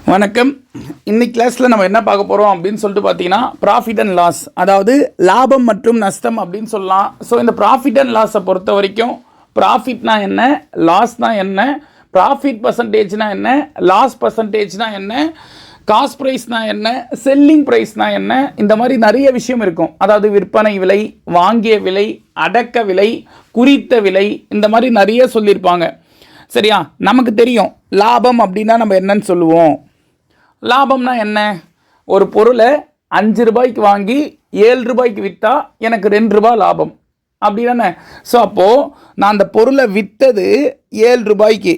வணக்கம். இன்னைக்கு கிளாஸில் நம்ம என்ன பார்க்க போகிறோம் அப்படின்னு சொல்லிட்டு பார்த்தீங்கன்னா ப்ராஃபிட் அண்ட் லாஸ், அதாவது லாபம் மற்றும் நஷ்டம் அப்படின்னு சொல்லலாம். ஸோ இந்த ப்ராஃபிட் அண்ட் லாஸை பொறுத்த வரைக்கும் ப்ராஃபிட்னா என்ன, லாஸ்னா என்ன, ப்ராஃபிட் பர்சன்டேஜ்னா என்ன, லாஸ் பர்சன்டேஜ்னா என்ன, காஸ்ட் ப்ரைஸ்னா என்ன, செல்லிங் ப்ரைஸ்னா என்ன, இந்த மாதிரி நிறைய விஷயம் இருக்கும். அதாவது விற்பனை விலை, வாங்கிய விலை, அடக்க விலை, குறித்த விலை, இந்த மாதிரி நிறைய சொல்லியிருப்பாங்க. சரியா? நமக்கு தெரியும் லாபம் அப்படின்னா நம்ம என்னன்னு சொல்லுவோம். லாபம்னா என்ன? ஒரு பொருளை 5 ரூபாய்க்கு வாங்கி 7 ரூபாய்க்கு விற்றா எனக்கு 2 ரூபாய் லாபம், அப்படி தானே? ஸோ அப்போது நான் அந்த பொருளை விற்றது 7 ரூபாய்க்கு,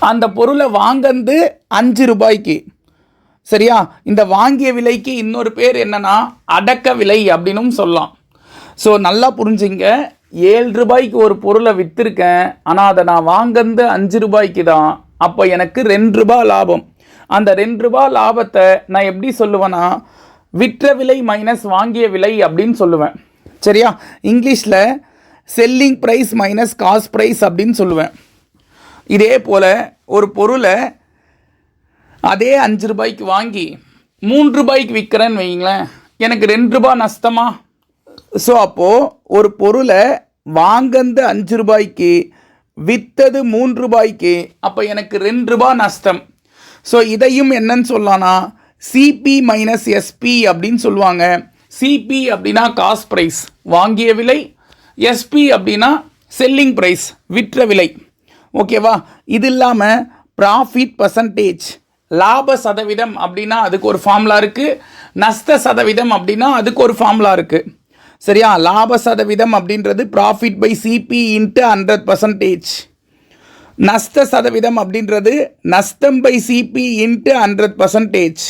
அந்த பொருளை வாங்கந்து 5 ரூபாய்க்கு. சரியா? இந்த வாங்கிய விலைக்கு இன்னொரு பேர் என்னன்னா அடக்க விலை அப்படின்னும் சொல்லலாம். ஸோ நல்லா புரிஞ்சுங்க, 7 ரூபாய்க்கு ஒரு பொருளை விற்றுருக்கேன், ஆனால் அதை நான் வாங்கந்து 5 ரூபாய்க்கு தான். அப்போ எனக்கு 2 ரூபாய் லாபம். அந்த 2 ரூபாய் லாபத்தை நான் எப்படி சொல்லுவேன்னா விற்ற விலை மைனஸ் வாங்கிய விலை அப்படின்னு சொல்லுவேன். சரியா? இங்கிலீஷில் selling price minus cost price அப்படின்னு சொல்லுவேன். இதே போல் ஒரு பொருளை அதே 5 ரூபாய்க்கு வாங்கி 3 ரூபாய்க்கு விற்கிறேன்னு வைங்களேன், எனக்கு 2 ரூபாய் நஷ்டமா? ஸோ அப்போது ஒரு பொருளை வாங்கந்து 5 ரூபாய்க்கு விற்றது 3 ரூபாய்க்கு, அப்போ எனக்கு 2 ரூபாய் நஷ்டம். ஸோ இதையும் என்னன்னு சொல்லலாம்னா சிபி மைனஸ் எஸ்பி அப்படின்னு சொல்லுவாங்க. சிபி அப்படின்னா காஸ்ட் ப்ரைஸ், வாங்கிய விலை. எஸ்பி அப்படின்னா செல்லிங் ப்ரைஸ், விற்ற விலை. ஓகேவா? இது இல்லாமல் ப்ராஃபிட் பர்சன்டேஜ், லாப சதவீதம் அப்படின்னா அதுக்கு ஒரு ஃபார்முலா இருக்குது. நஷ்ட சதவீதம் அப்படின்னா அதுக்கு ஒரு ஃபார்முலா இருக்குது. சரியா? லாப சதவீதம் அப்படின்றது ப்ராஃபிட் பை சிபி இன்ட்டு 100%. நஷ்ட சதவீதம் அப்படின்றது நஷ்டம் பை சிபி இன்ட்டு 100%.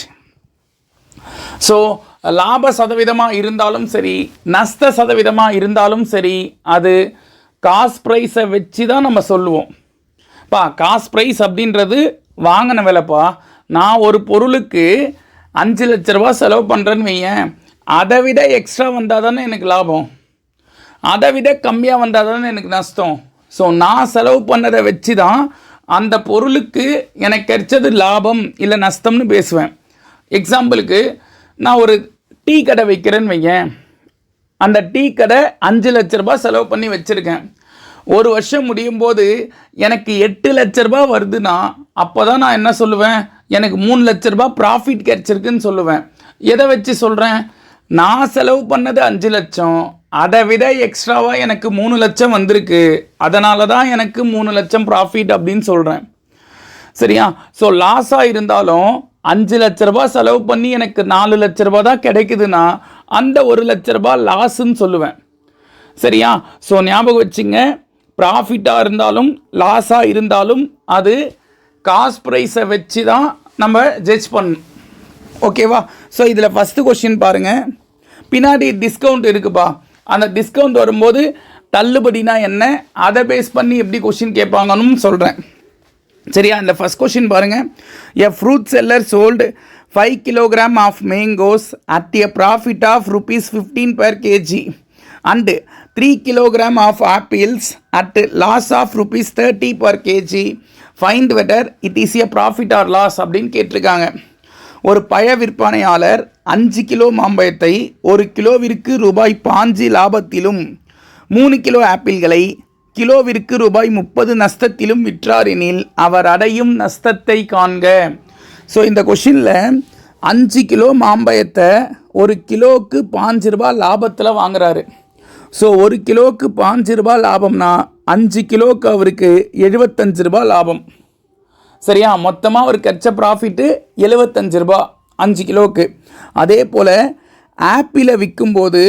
ஸோ லாப சதவீதமாக இருந்தாலும் சரி, நஷ்ட சதவீதமாக இருந்தாலும் சரி, அது காஸ்ட் ப்ரைஸை வச்சு தான் நம்ம சொல்லுவோம். காஸ்ட் ப்ரைஸ் அப்படின்றது வாங்கின விலைப்பா. நான் ஒரு பொருளுக்கு 5 லட்ச ரூபா செலவு பண்ணுறேன்னு வையேன், அதை விட எக்ஸ்ட்ரா வந்தால் தானே எனக்கு லாபம், அதை விட கம்மியாக வந்தால் தானே எனக்கு நஷ்டம். ஸோ நான் செலவு பண்ணதை வச்சு தான் அந்த பொருளுக்கு எனக்கு கிடைச்சது லாபம் இல்லை நஷ்டம்னு பேசுவேன். எக்ஸாம்பிளுக்கு நான் ஒரு டீ கடை வைக்கிறேன்னு வையேன், அந்த டீ கடை 5 லட்ச ரூபா செலவு பண்ணி வச்சுருக்கேன். ஒரு வருஷம் முடியும் போது எனக்கு 8 லட்ச ரூபா வருதுன்னா அப்போ தான் நான் என்ன சொல்லுவேன், எனக்கு 3 லட்ச ரூபா ப்ராஃபிட் கிடைச்சிருக்குன்னு சொல்லுவேன். எதை வச்சு சொல்கிறேன்? நான் செலவு பண்ணது 5 லட்சம், அதை விட எக்ஸ்ட்ராவாக எனக்கு 3 லட்சம் வந்திருக்கு, அதனால தான் எனக்கு 3 லட்சம் ப்ராஃபிட் அப்படின்னு சொல்கிறேன். சரியா? ஸோ லாஸாக இருந்தாலும் 5 லட்ச ரூபா செலவு பண்ணி எனக்கு 4 லட்ச ரூபா தான் கிடைக்குதுன்னா அந்த 1 லட்ச ரூபா லாஸுன்னு சொல்லுவேன். சரியா? ஸோ ஞாபகம் வச்சுங்க, ப்ராஃபிட்டாக இருந்தாலும் லாஸாக இருந்தாலும் அது காஸ்ட் ப்ரைஸை வச்சு தான் நம்ம ஜட்ஜ் பண்ணணும். ஓகேவா? ஸோ இதில் ஃபஸ்ட்டு கொஸ்டின் பாருங்கள். பின்னாடி டிஸ்கவுண்ட் இருக்குப்பா, அந்த டிஸ்கவுண்ட் வரும்போது தள்ளுபடினா என்ன, அதை பேஸ் பண்ணி எப்படி கொஸ்டின் கேட்பாங்கன்னு சொல்கிறேன். சரியா? இந்த ஃபஸ்ட் கொஸ்டின் பாருங்கள். A fruit seller sold 5 kilogram of mangoes at a profit of ₹15 per kg and 3 kilogram of apples at loss of ₹30 per kg. Find whether it is a profit or loss அப்படின்னு கேட்டிருக்காங்க. ஒரு பழ விற்பனையாளர் 5 kilo மாம்பழத்தை 1 கிலோவிற்கு ₹5 லாபத்திலும் 3 kilo ஆப்பிள்களை கிலோவிற்கு ₹30 நஷ்டத்திலும் விற்றார் எனில் அவர் அடையும் நஷ்டத்தை காண்க. ஸோ இந்த கொஷினில் 5 கிலோ மாம்பழத்தை 1 கிலோவுக்கு ₹5 லாபத்தில் வாங்குறாரு. ஸோ 1 கிலோவுக்கு ₹5 லாபம்னா 5 கிலோவுக்கு அவருக்கு ₹75 லாபம். சரியா? மொத்தமாக அவர் கிடைச்ச ப்ராஃபிட்டு ₹75 5 கிலோவுக்கு. அதே போல் ஆப்பிளை விற்கும்போது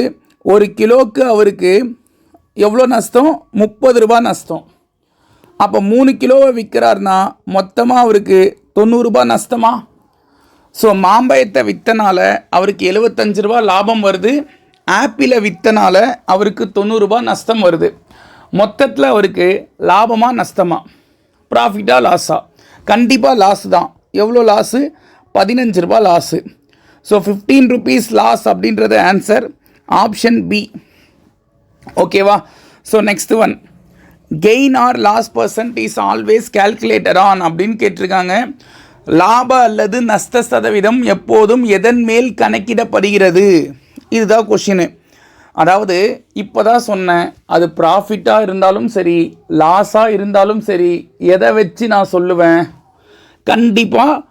1 கிலோவுக்கு அவருக்கு எவ்வளோ நஷ்டம்? ₹30 நஷ்டம். அப்போ 3 கிலோவை விற்கிறாருன்னா மொத்தமாக அவருக்கு ₹90 நஷ்டமா? ஸோ மாம்பழத்தை விற்றனால அவருக்கு ₹75 லாபம் வருது, ஆப்பிளை விற்றனால அவருக்கு ₹90 நஷ்டம் வருது. மொத்தத்தில் அவருக்கு லாபமாக நஷ்டமா, ப்ராஃபிட்டாக லாஸா? கண்டிப்பாக லாஸ் தான். எவ்வளோ லாஸு? ₹15 லாஸு. ஸோ ₹15 லாஸ் அப்படின்றது ஆன்சர் ஆப்ஷன் பி. ஓகேவா? So next one, gain or loss percent is always calculated on அப்படின்னு கேட்டிருக்காங்க. லாப அல்லது நஷ்ட சதவீதம் எப்போதும் எதன் மேல் கணக்கிடப்படுகிறது? இதுதான் கொஷினு. அதாவது இப்போ தான் சொன்னேன், அது ப்ராஃபிட்டாக இருந்தாலும் சரி லாஸாக இருந்தாலும் சரி எதை வச்சு நான் சொல்லுவேன்? கண்டிப்பாக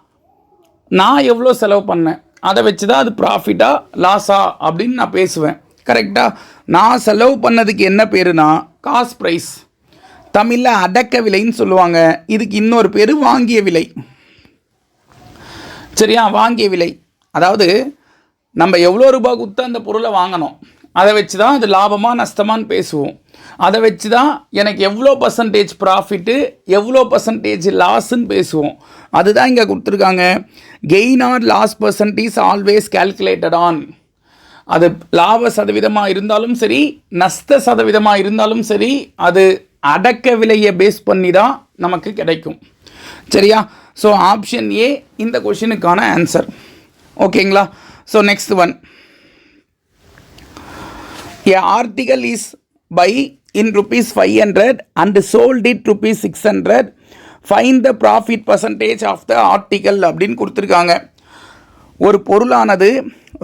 நான் எவ்வளோ செலவு பண்ணேன் அதை வச்சு தான் அது ப்ராஃபிட்டா லாஸா அப்படின்னு நான் பேசுவேன். கரெக்டாக? நான் செலவு பண்ணதுக்கு என்ன பேருனா காஸ்ட் ப்ரைஸ், தமிழில் அடக்க விலைன்னு சொல்லுவாங்க. இதுக்கு இன்னொரு பேர் வாங்கிய விலை. சரியா? வாங்கிய விலை அதாவது நம்ம எவ்வளோ ரூபாய் கொடுத்து அந்த பொருளை வாங்கினோம் அதை வச்சு தான் அது லாபமாக நஷ்டமானு பேசுவோம். அதை வச்சு தான் எனக்கு எவ்வளோ பர்சன்டேஜ் ப்ராஃபிட்டு எவ்வளோ பர்சன்டேஜ் லாஸுன்னு பேசுவோம். அதுதான் இங்கே கொடுத்துருக்காங்க. Gain or loss percentage always calculated on. அது லாப சதவீதமாக இருந்தாலும் சரி நஷ்ட சதவீதமாக இருந்தாலும் சரி அது அடக்க விலையை பேஸ் பண்ணி தான் நமக்கு கிடைக்கும். சரியா? ஸோ ஆப்ஷன் ஏ இந்த கொஷினுக்கான ஆன்சர். ஓகேங்களா? So next one. A article is buy in ₹500 and sold it ₹600. Find the profit percentage of the article அப்படின்னு கொடுத்துருக்காங்க. ஒரு பொருளானது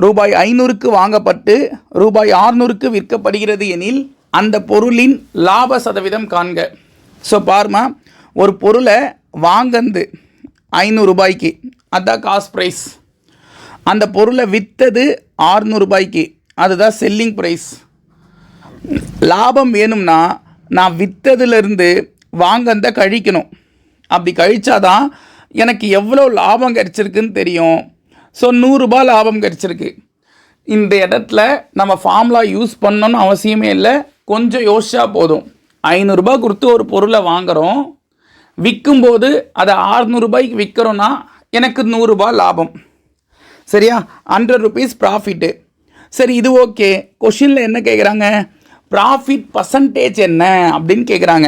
₹500க்கு வாங்கப்பட்டு ₹600க்கு விற்கப்படுகிறது எனில் அந்த பொருளின் லாப சதவீதம் காண்க. ஸோ பாருமா, ஒரு பொருளை வாங்கந்து ₹500, அதுதான் காஸ்ட் ப்ரைஸ். அந்த பொருளை விற்றது ₹600, அதுதான் செல்லிங் ப்ரைஸ். லாபம் வேணும்னா நான் விற்றதுலேருந்து வாங்கந்த கழிக்கணும். அப்படி கழிச்சாதான் எனக்கு எவ்வளோ லாபம் கிடச்சிருக்குன்னு தெரியும். ஸோ ₹100 லாபம் கிடச்சிருக்கு. இந்த இடத்துல நம்ம ஃபார்முலா யூஸ் பண்ணணும்னு அவசியமே இல்லை, கொஞ்சம் யோசிச்சா போதும். ₹500 கொடுத்து ஒரு பொருளை வாங்குகிறோம், விற்கும்போது அதை ₹600 விற்கிறோன்னா எனக்கு ₹100 லாபம். சரியா? ₹100 ப்ராஃபிட்டு. சரி, இது ஓகே. கொஷினில் என்ன கேட்குறாங்க? ப்ராஃபிட் பர்சன்டேஜ் என்ன அப்படின்னு கேட்குறாங்க.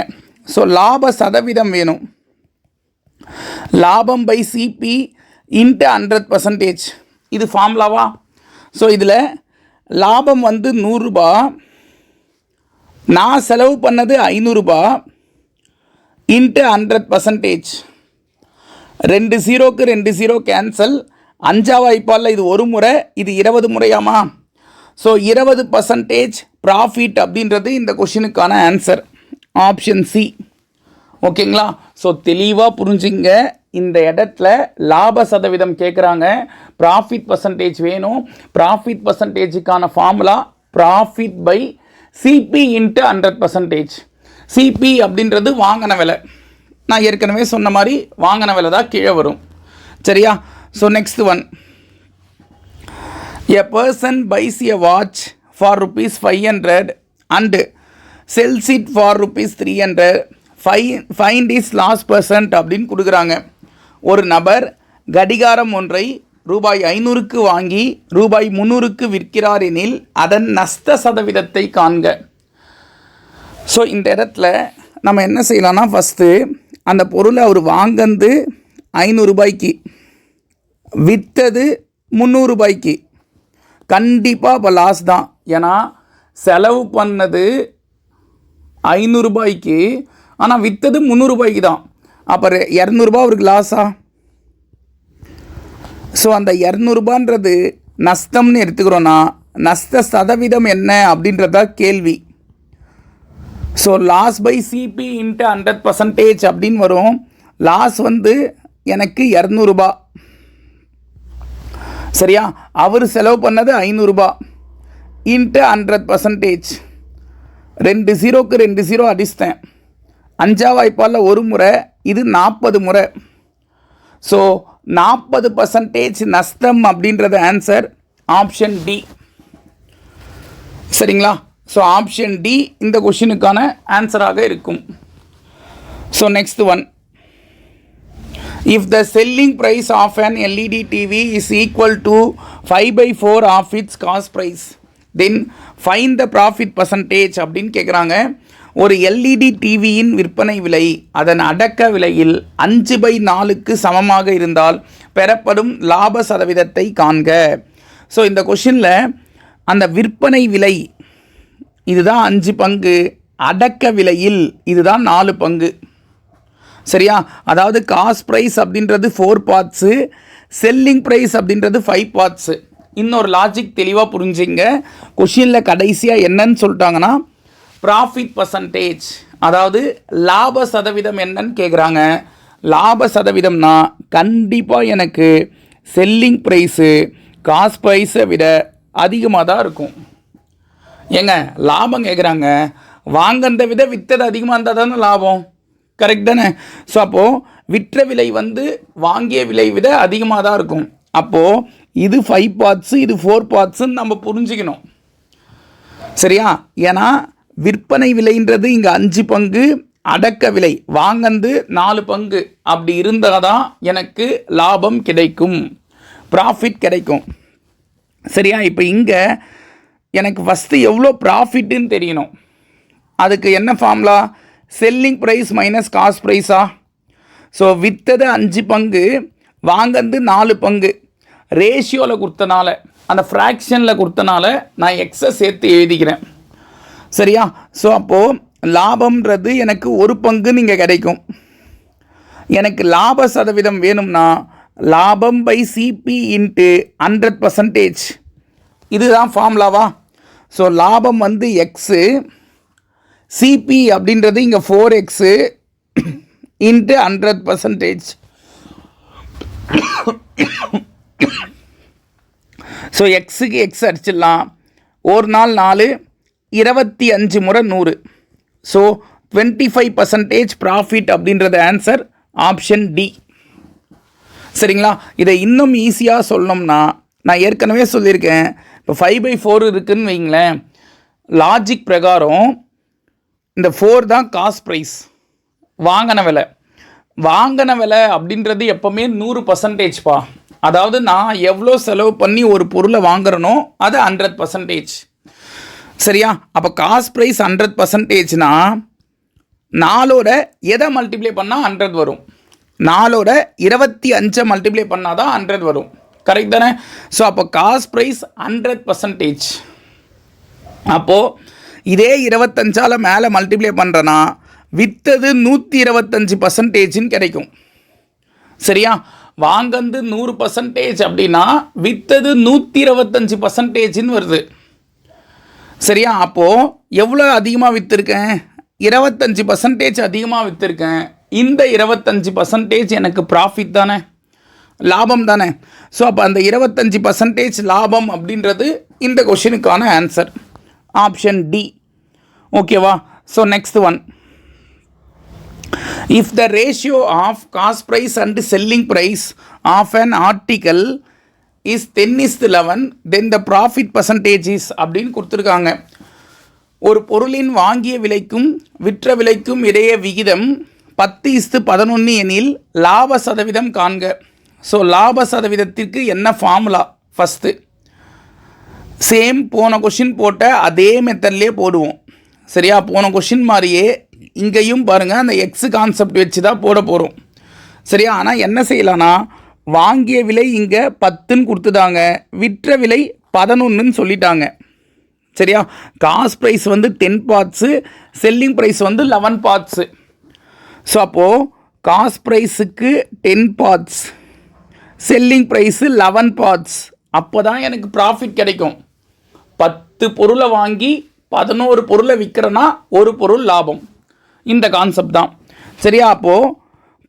ஸோ லாப சதவீதம் வேணும். லாபம் பை சிபி இன்ட்டு 100%. இது ஃபார்முலாவா? ஸோ இதில் லாபம் வந்து ₹100, நான் செலவு பண்ணது ₹500 இன்ட்டு 100%. 2 0க்கு 2 0 கேன்சல். 5 வாய்ப்பால் இது ஒரு முறை, இது 20 முறையாமா? ஸோ 20% ப்ராஃபிட் அப்படின்றது இந்த கொஷினுக்கான ஆன்சர். Option C. ஓகேங்களா? ஸோ தெளிவாக புரிஞ்சுங்க. இந்த இடத்துல லாப சதவீதம் கேட்குறாங்க, ப்ராஃபிட் பர்சன்டேஜ் வேணும். ப்ராஃபிட் பர்சன்டேஜுக்கான formula profit by CP into 100%. CP அப்படின்றது வாங்கின விலை. நான் ஏற்கனவே சொன்ன மாதிரி வாங்கின விலை தான் கீழே வரும். சரியா? So next one. A person buys a watch for ₹500 and sells it for ₹300. Find his loss percent அப்படின்னு கொடுக்குறாங்க. ஒரு நபர் கடிகாரம் ஒன்றை ₹500க்கு வாங்கி ₹300க்கு விற்கிறார் எனில் அதன் நஷ்ட சதவீதத்தை காண்க. ஸோ இந்த இடத்துல நம்ம என்ன செய்யலாம்னா, ஃபஸ்ட்டு அந்த பொருளை அவர் வாங்கந்து ₹500, விற்றது ₹300. கண்டிப்பாக இப்போ லாஸ் தான். ஏன்னா செலவு பண்ணது ₹500, ஆனால் விற்றது ₹300 தான். அப்போ ₹200 அவருக்கு லாஸா? ஸோ அந்த ₹200ன்றது நஷ்டம்னு எடுத்துக்கிறோன்னா நஷ்ட சதவீதம் என்ன அப்படின்றதா கேள்வி. So loss by CP into 100% அப்படின்னு வரும். லாஸ் வந்து எனக்கு ₹200. சரியா? அவர் செலவு பண்ணது ₹500 இன்ட்டு 100%. 2 0க்கு 2 0 அடிச்சிட்டேன். 5 வாய்ப்பால் ஒரு முறை, இது 40 முறை. ஸோ 40% நஷ்டம் அப்படின்றது ஆன்சர் ஆப்ஷன் டி. சரிங்களா? ஸோ ஆப்ஷன் டி இந்த கொஷினுக்கான ஆன்சராக இருக்கும். So next one. If the selling price of an LED TV is equal to 5/4 of its cost price, then find the profit percentage அப்படின்னு கேட்குறாங்க. ஒரு எல்இடி டிவியின் விற்பனை விலை அதன் அடக்க விலையில் 5/4க்கு சமமாக இருந்தால் பெறப்படும் லாப சதவீதத்தை காண்க. ஸோ இந்த கொஷினில் அந்த விற்பனை விலை இதுதான் 5 பங்கு, அடக்க விலையில் இதுதான் 4 பங்கு. சரியா? அதாவது காஸ்ட் ப்ரைஸ் அப்படின்றது 4 பார்ட்ஸு, செல்லிங் ப்ரைஸ் அப்படின்றது 5 பார்ட்ஸு. இன்னொரு லாஜிக் தெளிவாக புரிஞ்சுங்க. கொஷினில் கடைசியாக என்னன்னு சொல்லிட்டாங்கன்னா ப்ராஃபிட் பர்சன்டேஜ், அதாவது லாப சதவீதம் என்னன்னு கேட்குறாங்க. லாப சதவீதம்னா கண்டிப்பாக எனக்கு செல்லிங் ப்ரைஸு காஸ்ட் ப்ரைஸை விட அதிகமாக தான் இருக்கும். ஏங்க லாபம் கேட்குறாங்க, வாங்கிறத விட விற்றது அதிகமாக இருந்தால் தானே லாபம், கரெக்ட் தானே? ஸோ அப்போது விற்ற விலை வந்து வாங்கிய விலை விட அதிகமாக தான் இருக்கும். அப்போது இது 5 பார்ட்ஸு, இது 4 பார்ட்ஸுன்னு நம்ம புரிஞ்சுக்கணும், சரியா? ஏன்னா விற்பனை விலைன்றது இங்கே 5 பங்கு, அடக்க விலை வாங்கந்து 4 பங்கு. அப்படி இருந்தால் தான் எனக்கு லாபம் கிடைக்கும், ப்ராஃபிட் கிடைக்கும், சரியா? இப்போ இங்கே எனக்கு ஃபஸ்ட்டு எவ்வளோ ப்ராஃபிட்டுன்னு தெரியணும். அதுக்கு என்ன formula? Selling price minus cost ப்ரைஸா? ஸோ விற்றது 5 பங்கு, வாங்கந்து 4 பங்கு. ரேஷியோவில் கொடுத்தனால, அந்த ஃப்ராக்ஷனில் கொடுத்தனால நான் எக்ஸை சேர்த்து எழுதிக்கிறேன், சரியா? ஸோ அப்போது லாபம்ன்றது எனக்கு 1 பங்கு நீங்கள் கிடைக்கும். எனக்கு லாப சதவீதம் வேணும்னா லாபம் பை சிபி இன்ட்டு 100%. இதுதான் ஃபார்முலாவா? ஸோ லாபம் வந்து எக்ஸு, சிபி அப்படின்றது இங்கே 4x இன்ட்டு 100%. ஸோ எக்ஸுக்கு எக்ஸ் அடிச்சிடலாம். ஒரு நாள் 4, 25 முறை 100. ஸோ 25% ப்ராஃபிட் அப்படின்றது ஆன்சர் ஆப்ஷன் டி, சரிங்களா? இதை இன்னும் ஈஸியாக சொல்லணும்னா நான் ஏற்கனவே சொல்லியிருக்கேன். இப்போ 5/4 இருக்குதுன்னு வைங்களேன், லாஜிக் பிரகாரம் இந்த 4 தான் காஸ்ட் ப்ரைஸ், வாங்கின விலை. வாங்கின விலை அப்படின்றது எப்போவுமே 100%பா. அதாவது நான் எவ்வளோ செலவு பண்ணி ஒரு பொருளை வாங்குறனோ அது 100%, சரியா? அப்போ காஸ்ட் ப்ரைஸ் 100%னா 4ஓட எதை மல்டிப்ளை பண்ணால் 100 வரும்? 4ஓட 25 மல்டிப்ளை பண்ணால் தான் 100 வரும், கரெக்ட் தானே? ஸோ அப்போ காஸ்ட் ப்ரைஸ் 100%. அப்போது இதே 25ஆல் மேலே மல்டிப்ளை பண்ணுறேன்னா விற்றது 125%ன்னு கிடைக்கும், சரியா? வாங்கந்து 100% அப்படின்னா விற்றது 125%ன்னு வருது, சரியா? அப்போது எவ்வளோ அதிகமாக விற்றுருக்கேன்? 25% அதிகமாக விற்றுருக்கேன். இந்த 25% எனக்கு ப்ராஃபிட் தானே, லாபம் தானே? ஸோ அப்போ அந்த 25% லாபம் அப்படின்றது இந்த கொஷினுக்கான ஆன்சர் ஆப்ஷன் டி, ஓகேவா? So next one, if the ratio of cost price and selling price of an article is 10:11 then the profit percentage is அப்படின்னு கொடுத்துருக்காங்க. ஒரு பொருளின் வாங்கிய விலைக்கும் விற்ற விலைக்கும் இடையே விகிதம் 10:11 எனில் லாப சதவீதம் காண்க. ஸோ லாப சதவீதத்திற்கு என்ன ஃபார்முலா? ஃபஸ்ட்டு சேம் போன கொஷின் போட்ட அதே மெத்தட்லேயே போடுவோம், சரியா? போன கொஷின் மாதிரியே இங்கேயும் பாருங்கள், அந்த எக்ஸ் கான்செப்ட் வச்சு தான் போட போகிறோம், சரியா? ஆனால் என்ன செய்யலான்னா வாங்கிய விலை இங்கே 10ன்னு கொடுத்துட்டாங்க, விற்ற விலை 11ன்னு சொல்லிட்டாங்க, சரியா? காஸ்ட் ப்ரைஸ் வந்து 10 பார்ட்ஸு, செல்லிங் ப்ரைஸ் வந்து 11 பார்ட்ஸு. ஸோ அப்போது காஸ்ட் ப்ரைஸுக்கு 10 பார்ட்ஸ், செல்லிங் ப்ரைஸு 11 பார்ட்ஸ். அப்போ தான் எனக்கு ப்ராஃபிட் கிடைக்கும். 10 பொருளை வாங்கி 11 பொருளை விற்கிறேன்னா ஒரு பொருள் லாபம், இந்த கான்செப்ட் தான், சரியா? அப்போது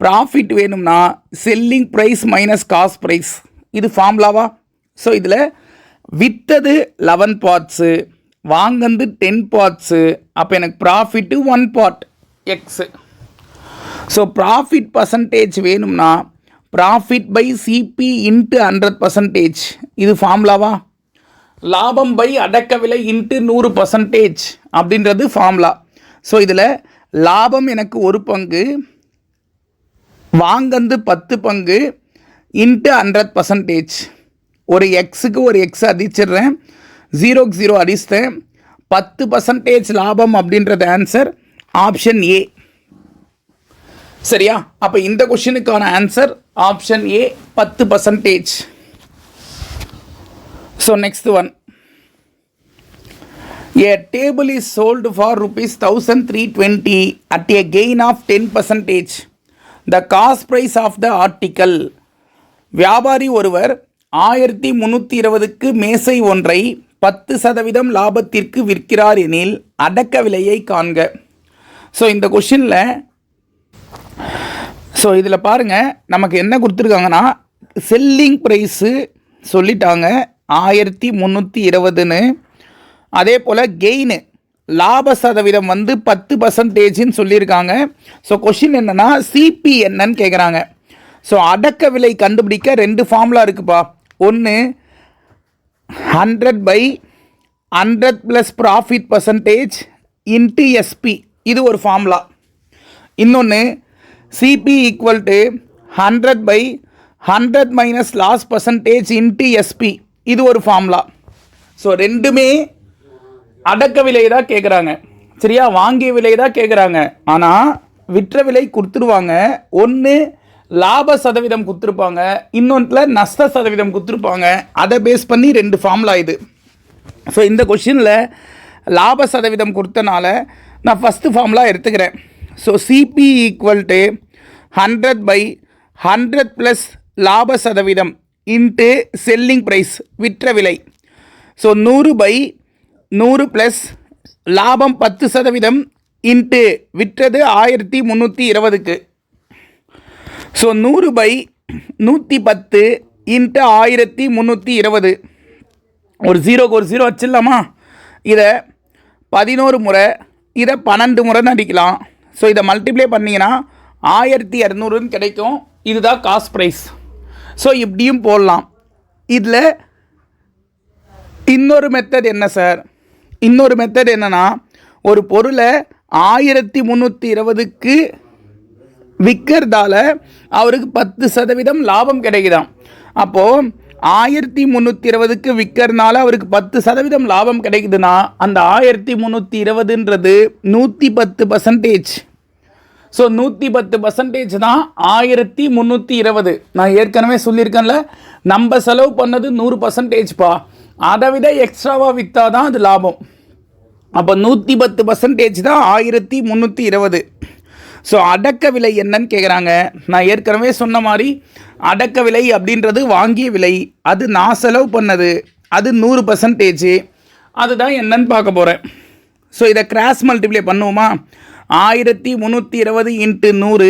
ப்ராஃபிட் வேணும்னா selling price minus cost price, இது ஃபார்முலாவா? ஸோ இதில் விற்றது 11 பார்ட்ஸு, வாங்கந்து 10 பார்ட்ஸு. அப்போ எனக்கு profit 1 part x. So profit percentage வேணும்னா ப்ராஃபிட் பை சிபி இன்ட்டு 100%, இது ஃபார்முலாவா? லாபம் பை அடக்க விலை இன்ட்டு 100% அப்படின்றது ஃபார்முலா. ஸோ இதில் லாபம் எனக்கு 1 பங்கு, வாங்கந்து 10 பங்கு இன்ட்டு 100%. ஒரு எக்ஸுக்கு ஒரு எக்ஸ் அடிச்சிடுறேன், 0க்கு 0 அடிச்சிட்டேன், 10% லாபம் அப்படின்றது ஆன்சர் ஆப்ஷன் ஏ, சரியா? அப்போ இந்த கொஷினுக்கான answer option A 10%. So next one, a table is sold for rupees 1320 at a gain of 10%. The cost price of the article. வியாபாரி ஒருவர் 1320க்கு மேசை ஒன்றை 10% லாபத்திற்கு விற்கிறார் எனில் அடக்க விலையை காண்க. ஸோ இந்த கொஷினில் இதில் பாருங்கள், நமக்கு என்ன கொடுத்துருக்காங்கன்னா செல்லிங் ப்ரைஸு சொல்லிட்டாங்க 1320ன்னு. அதே போல் கெயின் லாப சதவீதம் 10% சொல்லியிருக்காங்க. ஸோ கொஷின் என்னென்னா சிபி என்னன்னு கேட்குறாங்க. ஸோ அடக்க விலை கண்டுபிடிக்க 2 ஃபார்முலா இருக்குப்பா. ஒன்று 100/100 + ப்ராஃபிட் பர்சன்டேஜ் இன்ட்டு எஸ்பி, இது ஒரு ஃபார்முலா. இன்னொன்று CP = 100/100 - loss percentage into SP, இது ஒரு ஃபார்முலா. ஸோ ரெண்டுமே அடக்க விலை தான் கேட்குறாங்க. சரியா, வாங்கிய விலை தான் கேட்குறாங்க. ஆனால் விற்ற விலை கொடுத்துருவாங்க. ஒன்று லாப சதவீதம் கொடுத்துருப்பாங்க, இன்னொன்றில் நஷ்ட சதவீதம் கொடுத்துருப்பாங்க. அதை பேஸ் பண்ணி 2 ஃபார்முலா இது. ஸோ இந்த கொஷினில் லாப சதவீதம் கொடுத்தனால நான் ஃபஸ்ட்டு ஃபார்முலா எடுத்துக்கிறேன். ஸோ சிபி = 100/100 + லாப சதவீதம் இன்ட்டு செல்லிங் ப்ரைஸ், விற்ற விலை. ஸோ 100/100 + லாபம் 10% இன்ட்டு விற்றது 1320க்கு. So 100/110 into 1320. ஒரு 0க்கு ஒரு 0 வச்சிடலாமா? இதை 11 முறை, இதை 12 முறைன்னு அடிக்கலாம். ஸோ இதை மல்டிப்ளை பண்ணிங்கன்னா 1200ன்னு கிடைக்கும். இதுதான் காஸ்ட் ப்ரைஸ். ஸோ இப்படியும் போடலாம். இதில் இன்னொரு மெத்தட் என்ன சார்? இன்னொரு மெத்தட் என்னென்னா, ஒரு பொருளை 1320க்கு விற்கிறதால அவருக்கு 10% லாபம் கிடைக்குதாம். அப்போது 1320க்கு விற்கிறதுனால அவருக்கு 10% லாபம் கிடைக்குதுன்னா அந்த 1320ன்றது 110%. ஸோ 110% தான் 1320. நான் ஏற்கனவே சொல்லியிருக்கேன்ல, நம்ம செலவு பண்ணது 100%பா. அதை விட எக்ஸ்ட்ராவாக விற்றா தான் அது லாபம். அப்போ 110% தான் 1320. ஸோ அடக்க விலை என்னன்னு கேட்குறாங்க. நான் ஏற்கனவே சொன்ன மாதிரி அடக்க விலை அப்படின்றது வாங்கிய விலை, அது நான் செலவு பண்ணது, அது 100%. அதுதான் என்னன்னு பார்க்க போகிறேன். ஸோ இதை கிராஸ் மல்டிப்ளை பண்ணுவோமா? 1320 × 100.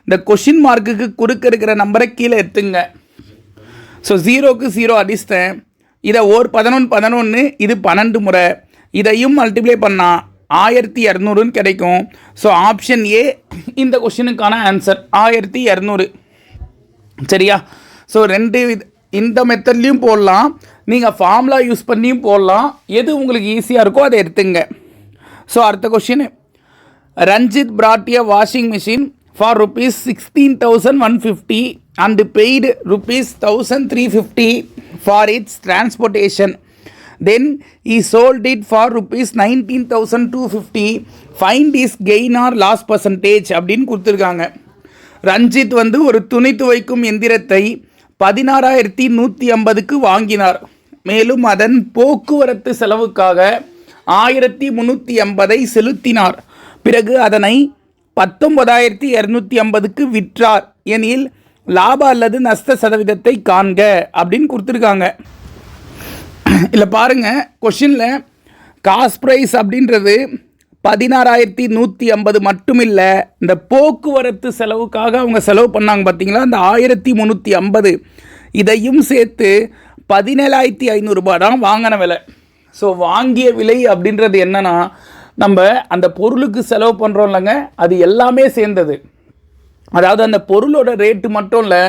இந்த கொஷின் மார்க்குக்கு குறுக்க இருக்கிற நம்பரை கீழே எடுத்துங்க. ஸோ 0க்கு 0 அடிச்சிட்டேன். இதை 11 இது 12 முறை, இதையும் மல்டிப்ளை பண்ணால் 1200ன்னு கிடைக்கும். ஸோ ஆப்ஷன் ஏ இந்த கொஷினுக்கான ஆன்சர் 1200. சரியா? ஸோ இந்த மெத்தட்லேயும் போடலாம், நீங்கள் ஃபார்முலா யூஸ் பண்ணியும் போடலாம். எது உங்களுக்கு ஈஸியாக இருக்கோ அதை எடுத்துங்க. ஸோ அடுத்த question, Ranjith brought a washing machine for ₹16,150 and paid ₹1,350 for its transportation. Then he sold it for ₹19,250. Find his gain or loss percentage அப்படின்னு கொடுத்துருக்காங்க. ரஞ்சித் ஒரு துணி துவைக்கும் எந்திரத்தை 16,150க்கு வாங்கினார். மேலும் அதன் போக்குவரத்து செலவுக்காக 1350 செலுத்தினார். பிறகு அதனை 19,250க்கு விற்றார் எனில் லாப அல்லது நஷ்ட சதவீதத்தை காண்க அப்படின்னு கொடுத்துருக்காங்க. இல்லை பாருங்கள், கொஷினில் காஸ்ட் ப்ரைஸ் அப்படின்றது 16,150 மட்டும் இல்லை, இந்த போக்குவரத்து செலவுக்காக அவங்க செலவு பண்ணாங்க பார்த்தீங்களா, அந்த 1350 இதையும் சேர்த்து 17,500 தான் வாங்கின விலை. ஸோ வாங்கிய விலை அப்படின்றது என்னென்னா, நம்ம அந்த பொருளுக்கு செலவு பண்ணுறோம் இல்லைங்க, அது எல்லாமே சேர்ந்தது. அதாவது அந்த பொருளோட ரேட்டு மட்டும் இல்லை,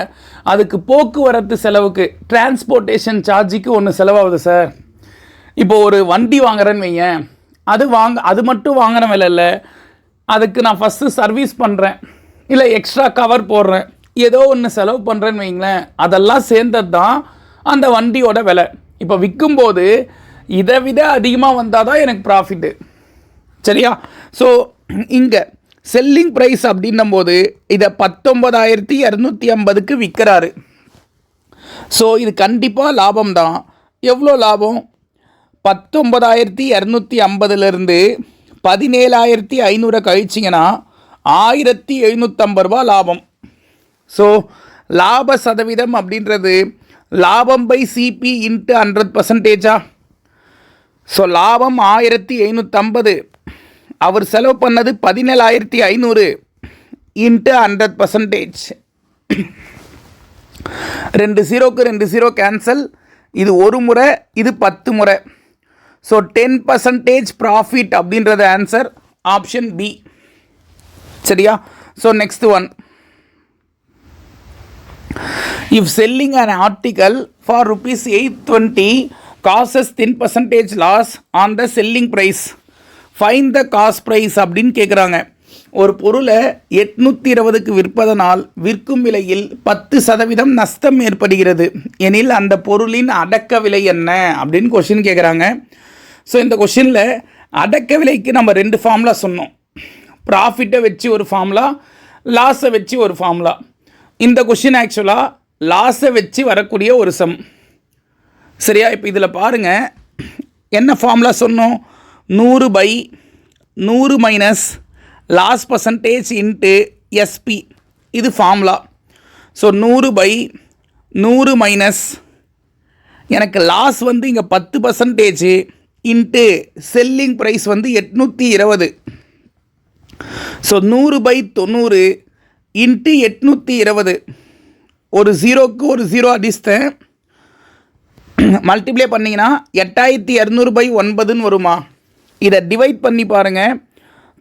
அதுக்கு போக்குவரத்து செலவுக்கு டிரான்ஸ்போர்ட்டேஷன் சார்ஜுக்கு ஒன்று செலவாகுது சார். இப்போ ஒரு வண்டி வாங்குறேன்னு வைங்க, அது மட்டும் வாங்குற விலை இல்லை, அதுக்கு நான் ஃபஸ்ட்டு சர்வீஸ் பண்ணுறேன், இல்லை எக்ஸ்ட்ரா கவர் போடுறேன், ஏதோ ஒன்று செலவு பண்ணுறேன்னு வைங்களேன், அதெல்லாம் சேர்ந்தது தான் அந்த வண்டியோட விலை. இப்போ விற்கும்போது இதை விட அதிகமாக வந்தால் தான் எனக்கு ப்ராஃபிட்டு. சரியா? ஸோ இங்கே செல்லிங் ப்ரைஸ் அப்படின்னும் போது இதை 19,250க்கு விற்கிறாரு. ஸோ இது கண்டிப்பாக லாபம் தான். எவ்வளோ லாபம்? 19,250லேருந்து 17,500 கழிச்சிங்கன்னா 1,750 லாபம். ஸோ லாப சதவீதம் அப்படின்றது லாபம் பை சிபி இன்ட்டு 100%. ஸோ லாபம் 1750, அவர் செலவு பண்ணது 17,500 இன்ட்டு 100%. 2 0க்கு 2 0 கேன்சல். இது ஒரு முறை, இது 10 முறை. ஸோ 10% ப்ராஃபிட் அப்படின்றது ஆன்சர் ஆப்ஷன் பி. சரியா? So next one, if selling an article for rupees 820 causes 10% loss on the selling price, find the cost price அப்படின்னு கேட்குறாங்க. ஒரு பொருளை 820க்கு விற்பதனால் விற்கும் விலையில் 10% நஷ்டம் ஏற்படுகிறது எனில் அந்த பொருளின் அடக்க விலை என்ன அப்படின்னு கொஷின் கேட்குறாங்க. ஸோ இந்த கொஷினில் அடக்க விலைக்கு நம்ம 2 ஃபார்முலா சொன்னோம். ப்ராஃபிட்டை வச்சு ஒரு ஃபார்முலா, லாஸை வச்சு ஒரு ஃபார்முலா. இந்த கொஷின் ஆக்சுவலாக லாஸை வச்சு வரக்கூடிய ஒரு சம். சரியா? இப்போ இதில் பாருங்கள், என்ன ஃபார்முலா சொன்னோம்? 100/100 minus loss percentage into SP, இது ஃபார்முலா. ஸோ 100/100 மைனஸ் எனக்கு லாஸ் வந்து இங்கே 10% இன்ட்டு செல்லிங் ப்ரைஸ் வந்து 820. So 100/90 into 820. ஒரு ஜீரோக்கு ஒரு ஜீரோ அடிச்சிட்டேன், மல்டிப்ளை பண்ணிங்கன்னா 8200/9 வருமா? இதை டிவைட் பண்ணி பாருங்கள்,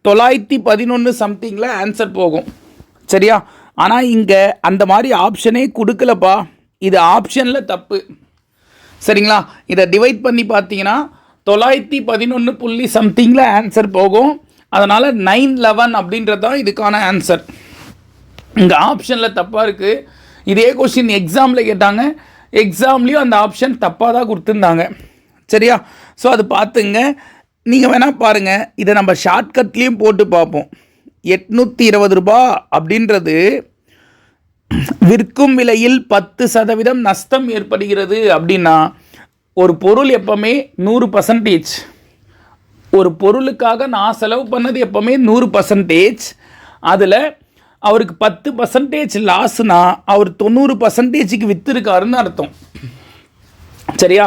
911 சம்திங்கில் ஆன்சர் போகும். சரியா? ஆனால் இங்கே அந்த மாதிரி ஆப்ஷனே கொடுக்கலப்பா, இது ஆப்ஷனில் தப்பு. சரிங்களா? இதை டிவைட் பண்ணி பார்த்தீங்கன்னா 911 சம்திங்கில் ஆன்சர் போகும். அதனால் 911 அப்படின்றது தான் இதுக்கான ஆன்சர். இங்கே ஆப்ஷனில் தப்பாக இருக்குது. இதே கொஸ்டின் எக்ஸாமில் கேட்டாங்க, எக்ஸாம்லேயும் அந்த ஆப்ஷன் தப்பாக தான் கொடுத்துருந்தாங்க. சரியா? ஸோ அது பார்த்துங்க, நீங்கள் வேணால் பாருங்கள். இதை நம்ம ஷார்ட்கட்லேயும் போட்டு பார்ப்போம். 820 ரூபா அப்படின்றது விற்கும் விலையில் 10% நஷ்டம் ஏற்படுகிறது அப்படின்னா ஒரு பொருள் எப்போவுமே 100%. ஒரு பொருளுக்காக நான் செலவு பண்ணது எப்போவுமே 100%. அதில் அவருக்கு 10% லாஸ்னா அவர் 90%க்கு விற்றுருக்காருன்னு அர்த்தம். சரியா?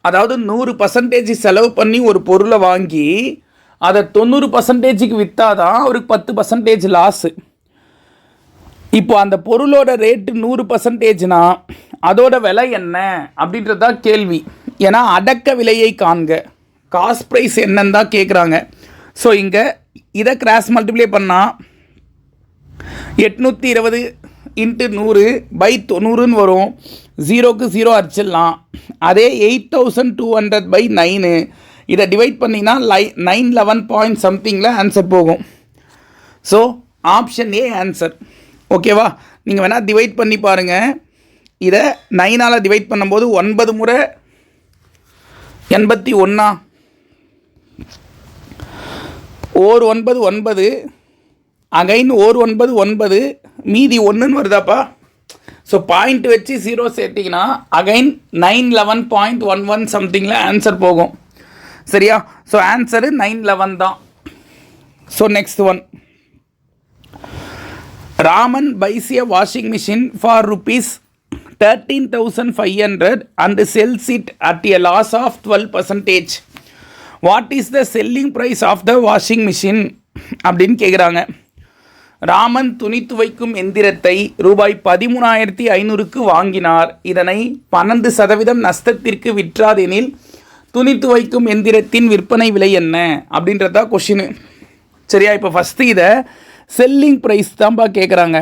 அதாவது 100% செலவு பண்ணி ஒரு பொருளை வாங்கி அதை 90%க்கு விற்றாதான் அவருக்கு 10% லாஸு. இப்போ அந்த பொருளோட ரேட்டு 100%னா அதோட விலை என்ன அப்படின்றது தான் கேள்வி. ஏன்னா அடக்க விலையை காண்க, காஸ்ட் ப்ரைஸ் என்னன்னு தான் கேட்குறாங்க. ஸோ இங்கே இதை கிராஸ் மல்டிப்ளை பண்ணால் 820 இன்ட்டு 100/90 வரும். ஜீரோக்கு ஜீரோ அடிச்சிடலாம். அதே 8200/9 இதை டிவைட் பண்ணிங்கன்னா 911 பாயிண்ட் சம்திங்கில் ஆன்சர் போகும். So option A answer. ஓகேவா? நீங்கள் வேணால் டிவைட் பண்ணி பாருங்கள். இதை 9ஆல் டிவைட் பண்ணும்போது 9 முறை 81, ஓர் 9 9, அகைன் ஓர் 9 9, மீதி 1ன்னு வருதாப்பா. ஸோ பாயிண்ட் வச்சு ஜீரோ சேர்த்திங்கன்னா அகைன் 911.11 சம்திங்கில் ஆன்சர் போகும். சரியா? ஸோ ஆன்சரு 911 தான். So next one, Raman buys a washing machine for rupees 13,500 and sells it at a loss of 12%. What is the selling price of the washing machine அப்படின்னு கேட்குறாங்க. ராமன் துணி துவைக்கும் எந்திரத்தை ரூபாய் 13,500க்கு வாங்கினார். இதனை 12% நஷ்டத்திற்கு விற்றாதெனில் துணி துவைக்கும் எந்திரத்தின் விற்பனை விலை என்ன அப்படின்றதா கொஷினு. சரியா? இப்போ ஃபஸ்ட்டு இதை செல்லிங் ப்ரைஸ் தான்ப்பா கேட்குறாங்க.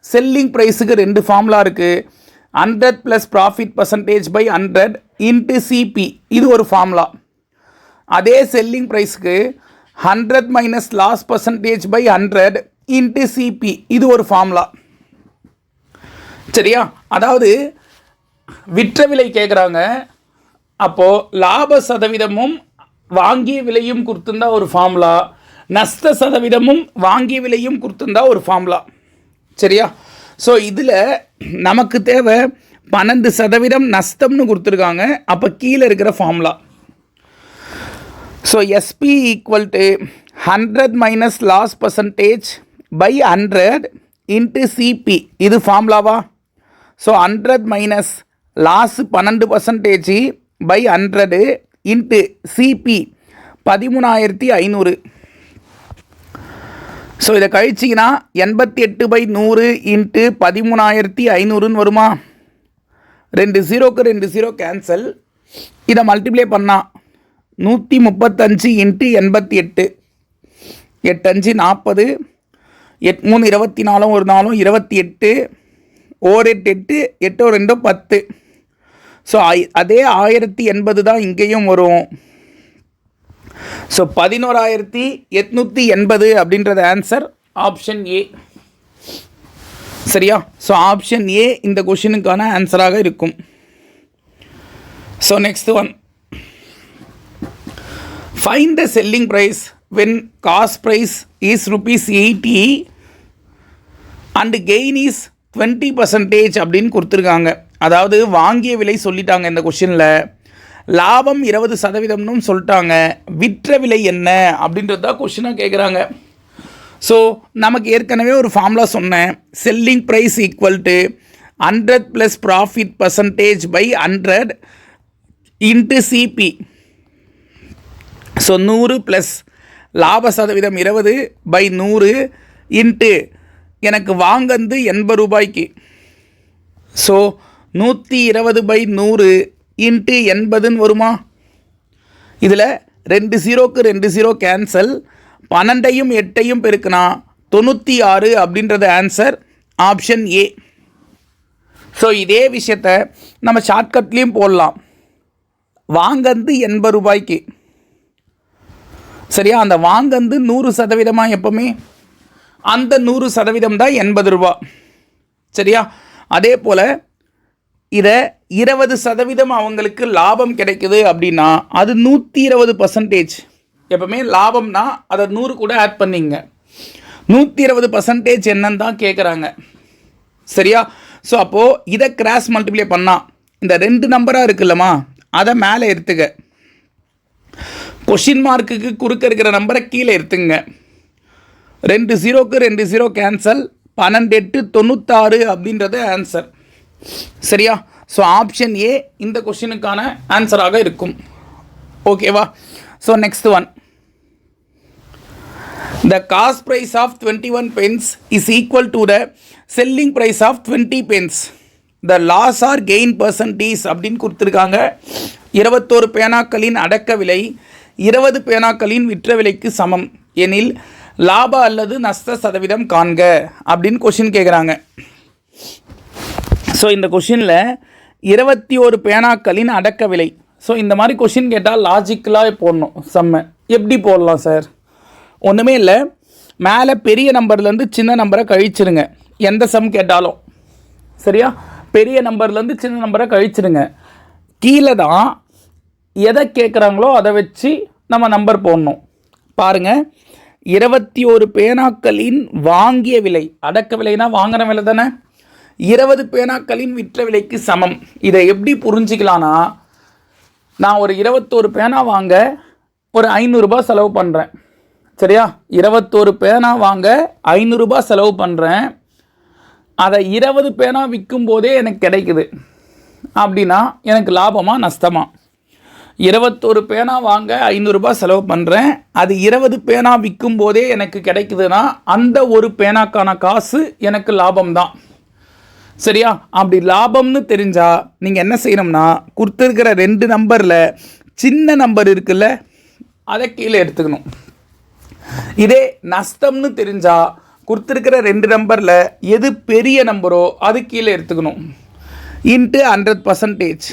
செல்லிங் ப்ரைஸுக்கு 2 ஃபார்முலா இருக்குது. 100 + ப்ராஃபிட் %/100 இன்ட்டு சிபி, இது ஒரு ஃபார்முலா. அதே செல்லிங் ப்ரைஸுக்கு 100 - லாஸ் %/100 இன்ட்டு சிபி, இது ஒரு ஃபார்முலா. சரியா? அதாவது விற்ற விலை கேட்குறாங்க. அப்போது லாப சதவீதமும் வாங்கிய விலையும் கொடுத்துருந்தா ஒரு ஃபார்முலா, நஷ்ட சதவீதமும் வாங்கிய விலையும் கொடுத்துருந்தா ஒரு ஃபார்முலா. சரியா? ஸோ இதில் நமக்கு தேவை 12% நஷ்டம்னு கொடுத்துருக்காங்க. அப்போ கீழே இருக்கிற formula, so SP = 100 - loss %/100 into CP இது ஃபார்முலாவா? So 100 minus loss 12% by 100 into CP 13,500. So இதை கழிச்சிங்கன்னா 88/100 இன்ட்டு 13,500ன்னு வருமா? 2 0க்கு 2 0 கேன்சல். இதை மல்டிப்ளை பண்ணால் 135 இன்ட்டு 88, 8 5 40, 8 3 24, ஒரு நாளும் 28, 8 8 8 2 10. ஸோ அதே 1080 தான் இங்கேயும் வரும். ஸோ 11,880 அப்படின்றது ஆன்சர் ஆப்ஷன் ஏ. சரியா? ஸோ ஆப்ஷன் ஏ இந்த கொஷினுக்கான ஆன்சராக இருக்கும். So next one, find the selling price when cost price is ₹80 and gain is 20% அப்படின்னு கொடுத்துருக்காங்க. அதாவது வாங்கிய விலை சொல்லிட்டாங்க இந்த கொஷினில், லாபம் 20%ன்னு சொல்லிட்டாங்க, விற்ற விலை என்ன அப்படின்றது தான் கொஷினாக கேட்குறாங்க. ஸோ நமக்கு ஏற்கனவே ஒரு ஃபார்முலா சொன்னேன், selling price equal to 100 + profit percentage by 100 into CP. So 100 plus லாப சதவீதம் 20/100 இன்ட்டு எனக்கு வாங்கந்து ₹80. ஸோ 120/100 இன்ட்டு 80ன்னு வருமா? இதில் 2 0க்கு 2 0 கேன்சல், 12ஐயும் 8ஐயும் பெருக்குனா 96 அப்படின்றது ஆன்சர் ஆப்ஷன் ஏ. ஸோ இதே விஷயத்தை நம்ம ஷார்ட்கட்லேயும் போடலாம். வாங்கந்து ₹80. சரியா? அந்த வாங்கந்து 100% எப்பவுமே அந்த 100% தான் ₹80. சரியா? அதே போல் இதை 20% அவங்களுக்கு லாபம் கிடைக்குது அப்படின்னா அது 120%. எப்பவுமே லாபம்னா அதை 100 கூட ஆட் பண்ணிங்க. 120% என்னன்னு தான் கேட்குறாங்க. சரியா? ஸோ அப்போது இதை கிராஸ் மல்டிப்ளை பண்ணால் இந்த 2 நம்பராக இருக்குல்லம்மா, அதை மேலே எடுத்துக்க, கொஷின் மார்க்குக்கு குறுக்க இருக்கிற நம்பரை கீழே எடுத்துங்க. 2 0க்கு 2 0 கேன்சல், 12 8 96 அப்படின்றது ஆன்சர். சரியா? ஸோ ஆப்ஷன் ஏ இந்த கொஷினுக்கான ஆன்சராக இருக்கும். ஓகேவா? So next one, the cost price of 21 pence is equal to the selling price of 20 pence. The loss or gain percentage அப்படின்னு கொடுத்துருக்காங்க. 21 பேனாக்களின் அடக்க விலை 20 பேனாக்களின் விற்ற விலைக்கு சமம் எனில் லாப அல்லது நஷ்ட சதவீதம் காண்க அப்படின்னு கொஷின் கேட்குறாங்க. ஸோ இந்த கொஷினில் 21 பேனாக்களின் அடக்க விலை. ஸோ இந்த மாதிரி கொஷின் கேட்டால் லாஜிக்கலாக போடணும். செம்ம எப்படி போடலாம் சார்? ஒன்றுமே இல்லை, மேலே பெரிய நம்பர்லேருந்து சின்ன நம்பரை கழிச்சிருங்க எந்த சம் கேட்டாலும். சரியா? பெரிய நம்பர்லேருந்து சின்ன நம்பரை கழிச்சிருங்க. கீழே தான் எதை கேட்குறாங்களோ அதை வச்சு நம்ம நம்பர் போடணும். பாருங்கள், 21 பேனாக்களின் வாங்கிய விலை, அடக்க விலைனா வாங்கின விலை தானே, 20 பேனாக்களின் விற்ற விலைக்கு சமம். இதை எப்படி புரிஞ்சிக்கலான்னா, நான் ஒரு 21 பேனா வாங்க ஒரு ₹500 செலவு பண்ணுறேன். சரியா? 21 பேனா வாங்க ₹500 செலவு பண்ணுறேன். அதை 20 பேனா விற்கும் போதே எனக்கு கிடைக்குது அப்படின்னா எனக்கு லாபமா நஷ்டமா? 21 பேனா வாங்க ₹500 செலவு பண்ணுறேன், அது 20 பேனா விற்கும் போதே எனக்கு கிடைக்குதுன்னா அந்த ஒரு பேனாக்கான காசு எனக்கு லாபம்தான். சரியா? அப்படி லாபம்னு தெரிஞ்சால் நீங்கள் என்ன செய்யணும்னா, கொடுத்துருக்கிற 2 நம்பரில் சின்ன நம்பர் இருக்குல்ல அதை கீழே எடுத்துக்கணும். இதே நஷ்டம்னு தெரிஞ்சால் கொடுத்துருக்கிற 2 நம்பரில் எது பெரிய நம்பரோ அது கீழே எடுத்துக்கணும். இன்ட்டு 100%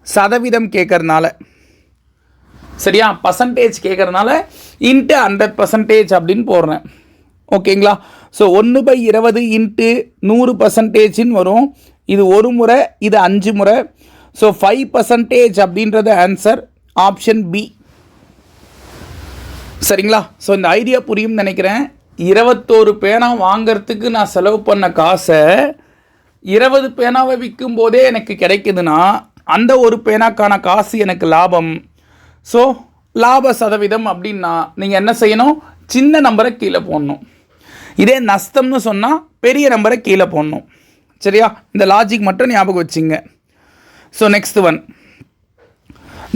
சதவீதம் கேட்கறதுனால, சரியா, பர்சன்டேஜ் கேட்கறதுனால இன்ட்டு 100% அப்படின்னு போடுறேன். ஓகேங்களா? ஸோ 1/20 இன்ட்டு 100% வரும். இது ஒரு முறை, இது 5 முறை. ஸோ 5% அப்படின்றது ஆன்சர் ஆப்ஷன் பி. சரிங்களா? ஸோ இந்த ஐடியா புரியும் நினைக்கிறேன். 21 பேனா வாங்கிறதுக்கு நான் செலவு பண்ண காசை 20 பேனாவை விற்கும் போதே எனக்கு கிடைக்குதுன்னா அந்த ஒரு பேனாக்கான காசு எனக்கு லாபம். ஸோ லாப சதவீதம் அப்படின்னா நீங்கள் என்ன செய்யணும்? சின்ன நம்பரை கீழே போடணும். இதே நஷ்டம்னு சொன்னால் பெரிய நம்பரை கீழே போடணும். சரியா? இந்த லாஜிக் மட்டும் ஞாபகம் வச்சுங்க. So next one,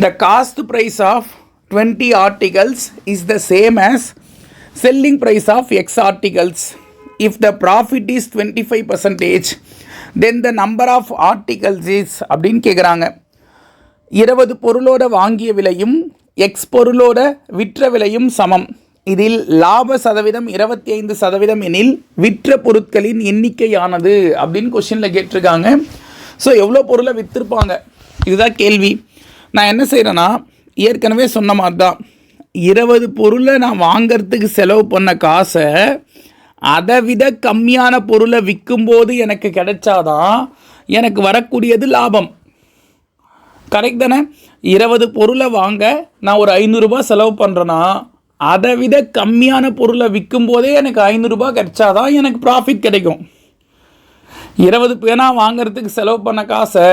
the cost price of 20 articles is the same as selling price of X articles. If the profit is 25%, then the number of articles is அப்படின்னு கேட்குறாங்க. 20 பொருளோட வாங்கிய விலையும் எக்ஸ் பொருளோட விற்ற விலையும் சமம். இதில் லாப சதவீதம் 25% எனில் விற்ற பொருட்களின் எண்ணிக்கையானது அப்படின்னு கொஷினில் கேட்டிருக்காங்க. ஸோ எவ்வளோ பொருளை விற்றுருப்பாங்க, இதுதான் கேள்வி. நான் என்ன செய்கிறேன்னா, ஏற்கனவே சொன்ன மாதிரி தான், 20 பொருளை நான் வாங்கிறதுக்கு செலவு பண்ண காசை அதை விட கம்மியான பொருளை விற்கும்போது எனக்கு கிடைச்சாதான் எனக்கு வரக்கூடியது லாபம். கரெக்ட் தானே? 20 பொருளை வாங்க நான் ஒரு 500 ரூபாய் செலவு பண்ணுறேன்னா, அதை விட கம்மியான பொருளை விற்கும்போதே எனக்கு 500 ரூபாய் கிடைச்சாதான் எனக்கு ப்ராஃபிட் கிடைக்கும். 20 பேனா வாங்கிறதுக்கு செலவு பண்ண காசை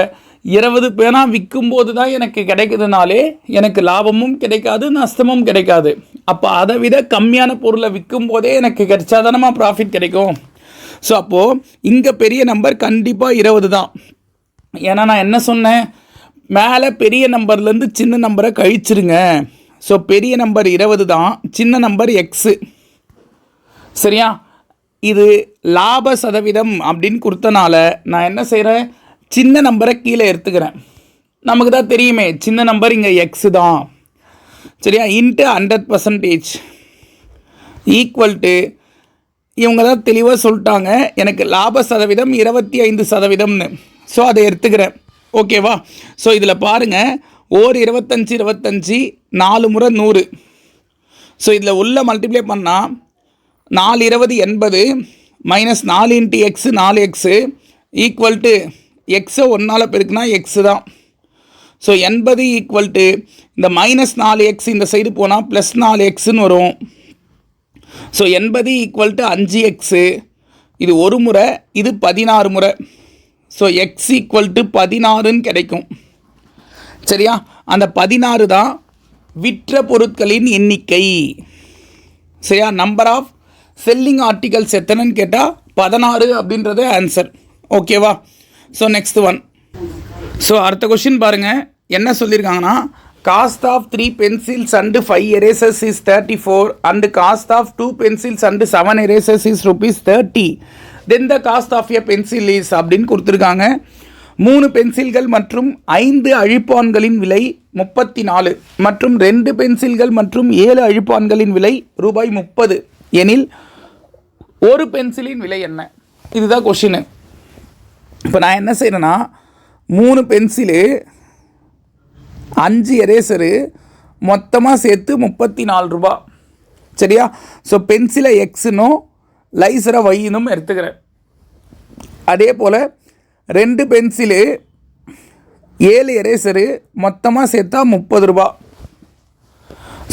20 பேனா விற்கும்போது தான் எனக்கு கிடைக்குதுனாலே எனக்கு லாபமும் கிடைக்காது, நஷ்டமும் கிடைக்காது. அப்போ அதை விட கம்மியான பொருளை விற்கும் போதே எனக்கு கிடைச்சாதானமா ப்ராஃபிட் கிடைக்கும். ஸோ அப்போது இங்கே பெரிய நம்பர் கண்டிப்பாக 20 தான். ஏன்னா நான் என்ன சொன்னேன், மேலே பெரிய நம்பர்லேருந்து சின்ன நம்பரை கழிச்சிருங்க. ஸோ பெரிய நம்பர் 20 தான், சின்ன நம்பர் எக்ஸு. சரியா? இது லாப சதவீதம் அப்படின்னு கொடுத்தனால நான் என்ன செய்கிறேன், சின்ன நம்பரை கீழே எடுத்துக்கிறேன். நமக்கு தான் தெரியுமே சின்ன நம்பர் இங்கே எக்ஸு தான். சரியா? இன்ட்டு 100% ஈக்குவல் டு, இவங்க தான் தெளிவாக சொல்லிட்டாங்க எனக்கு லாப சதவீதம் 25%. ஸோ அதை எடுத்துக்கிறேன். ஓகேவா? ஸோ இதில் பாருங்கள், ஓர் 25 4 முறை 100. ஸோ இதில் உள்ள மல்டிப்ளை பண்ணால் 4 20 80 minus 4 into x 4x equal to எக்ஸை 1 பெருக்குனா எக்ஸு தான். ஸோ 80 ஈக்குவல் டு இந்த மைனஸ் 4x இந்த சைடு போனால் ப்ளஸ் 4xன்னு வரும். So 80 equal to 5x. இது ஒரு முறை, இது 16 முறை. ஸோ எக்ஸ் ஈக்குவல் டு 16ன்னு கிடைக்கும். சரியா? அந்த 16 தான் விற்ற பொருட்களின் எண்ணிக்கை. சரியா? நம்பர் ஆஃப் செல்லிங் ஆர்டிகல்ஸ் எத்தனைன்னு கேட்டால் 16 அப்படின்றது ஆன்சர். ஓகேவா? So next one. ஸோ அடுத்த கொஷின் பாருங்கள், என்ன சொல்லியிருக்காங்கன்னா, cost of 3 pencils and 5 erasers is 34 and cost of 2 pencils and 7 erasers is ₹30. then the cost of a pencil is அப்படின்னு கொடுத்துருக்காங்க. 3 பென்சில்கள் மற்றும் 5 அழிப்பான்களின் விலை 34 மற்றும் 2 பென்சில்கள் மற்றும் 7 அழிப்பான்களின் விலை ₹30 எனில் ஒரு பென்சிலின் விலை என்ன? இதுதான் கொஷினு. இப்போ நான் என்ன செய்கிறேன்னா, 3 பென்சிலு 5 எரேசரு மொத்தமாக சேர்த்து ₹34. சரியா? ஸோ பென்சிலை எக்ஸுன்னும் லைசரை ஒய்னும் எடுத்துக்கிறேன். அதே போல் 2 பென்சிலு 7 எரேசரு மொத்தமாக சேர்த்தா ₹30.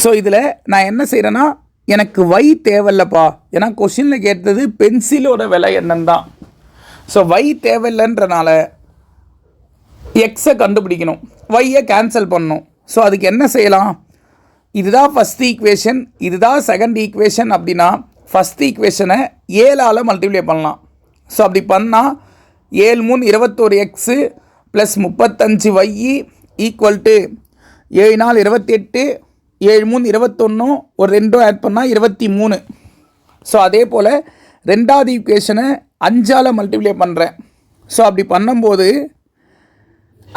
ஸோ இதில் நான் என்ன செய்கிறேன்னா, எனக்கு வை தேவையில்லப்பா, ஏன்னா கொஷினில் கேட்டது பென்சிலோட விலை என்னன்னு தான். ஸோ வை தேவையில்லைன்றனால எக்ஸை கண்டுபிடிக்கணும், வையை கேன்சல் பண்ணணும். ஸோ அதுக்கு என்ன செய்யலாம், இதுதான் ஃபஸ்ட் ஈக்குவேஷன், இதுதான் செகண்ட் ஈக்குவேஷன் அப்படின்னா ஃபஸ்ட் ஈக்குவேஷனை 7ஆல் மல்டிப்ளை பண்ணலாம். ஸோ அப்படி பண்ணால் 7 3 21x plus 35y equal to 7 4 28 7 3 21 ஒரு 2 ஆட் பண்ணால் 23. ஸோ அதே போல் ரெண்டாவது ஈக்குவேஷனை 5ஆல் மல்டிப்ளை பண்ணுறேன். ஸோ அப்படி பண்ணும்போது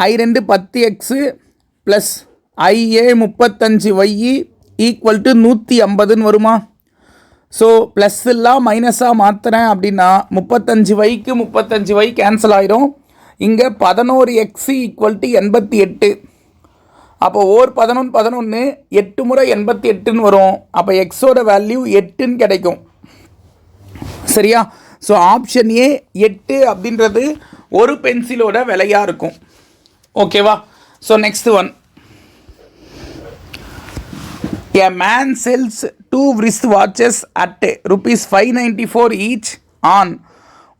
I2 10x plus IA 35y equal to 150ன்னு வருமா? ஸோ ப்ளஸ் எல்லாம் மைனஸாக மாற்றுறேன் அப்படின்னா 35yக்கு 35y கேன்சல் ஆகிடும். இங்கே 11x ஈக்குவல் டு 88. அப்போ ஓர் 11 11 8 முறை 88ன்னு வரும். அப்போ எக்ஸோட வேல்யூ 8ன்னு கிடைக்கும். சரியா? ஸோ ஆப்ஷன் ஏ 8 அப்படின்றது ஒரு பென்சிலோட விலையாக இருக்கும். ஓகேவா? So next one. A man sells 2 wrist watches at ₹594 each. On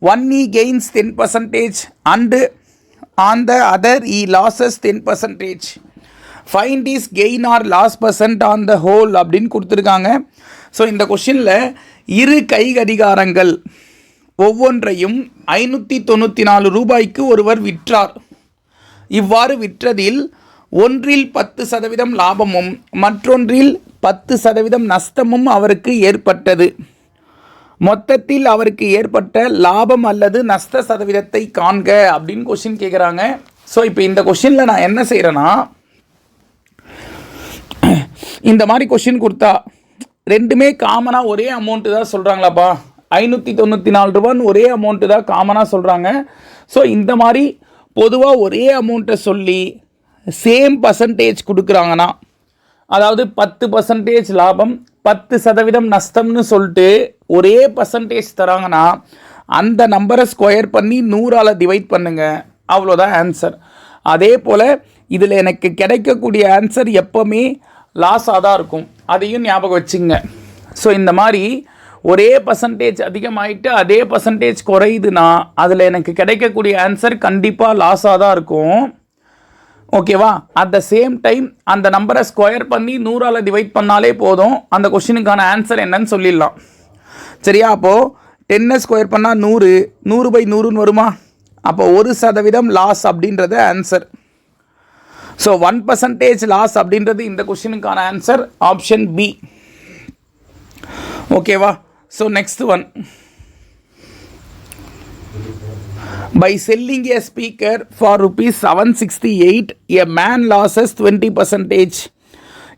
one he gains 10% and on the other he loses 10%. Find his gain or loss percent on the whole அப்படின்னு கொடுத்துருக்காங்க. So இந்த கொஷினில் இரு கை கடிகாரங்கள் ஒவ்வொன்றையும் 594 ரூபாய்க்கு ஒருவர் விற்றார். இவ்வாறு விற்றதில் ஒன்றில் 10% லாபமும் மற்றொன்றில் 10% நஷ்டமும் அவருக்கு ஏற்பட்டது. மொத்தத்தில் அவருக்கு ஏற்பட்ட லாபம் அல்லது நஷ்ட சதவீதத்தை காண்க அப்படின்னு கொஷின் கேட்குறாங்க. ஸோ இப்போ இந்த கொஷினில் நான் என்ன செய்கிறேன்னா, இந்த மாதிரி கொஷின் கொடுத்தா ரெண்டுமே காமனாக ஒரே அமௌண்ட்டு தான் சொல்கிறாங்களாப்பா, 594 ரூபான்னு ஒரே அமௌண்ட்டு தான் காமனாக சொல்கிறாங்க. ஸோ இந்த மாதிரி பொதுவாக ஒரே அமௌண்ட்டை சொல்லி சேம் பர்சன்டேஜ் கொடுக்குறாங்கன்னா, அதாவது 10% லாபம் 10% நஷ்டம்னு சொல்லிட்டு ஒரே பர்சன்டேஜ் தராங்கன்னா அந்த நம்பரை ஸ்கொயர் பண்ணி 100ஆல் டிவைட் பண்ணுங்க, அவ்வளோதான் ஆன்சர். அதே போல் இதில் எனக்கு கிடைக்கக்கூடிய ஆன்சர் எப்போவுமே லாஸாக தான் இருக்கும், அதையும் ஞாபகம் வச்சுங்க. ஸோ இந்த மாதிரி ஒரே பர்சன்டேஜ் அதிகமாகிட்டு அதே பர்சன்டேஜ் குறையுதுன்னா அதில் எனக்கு கிடைக்கக்கூடிய ஆன்சர் கண்டிப்பாக லாஸாக தான் இருக்கும். ஓகேவா? அட் த சேம் டைம் அந்த நம்பரை ஸ்கொயர் பண்ணி 100ஆல் டிவைட் பண்ணாலே போதும், அந்த கொஷினுக்கான ஆன்சர் என்னன்னு சொல்லிடலாம். சரியா? அப்போது 10 ஸ்கொயர் பண்ணால் 100, 100/100ன்னு வருமா? அப்போ 1% லாஸ் அப்படின்றது ஆன்சர். ஸோ 1% லாஸ் அப்படின்றது இந்த கொஷினுக்கான ஆன்சர் ஆப்ஷன் பி. ஓகேவா? So next one. By selling a speaker for rupees 768, a man loses 20%.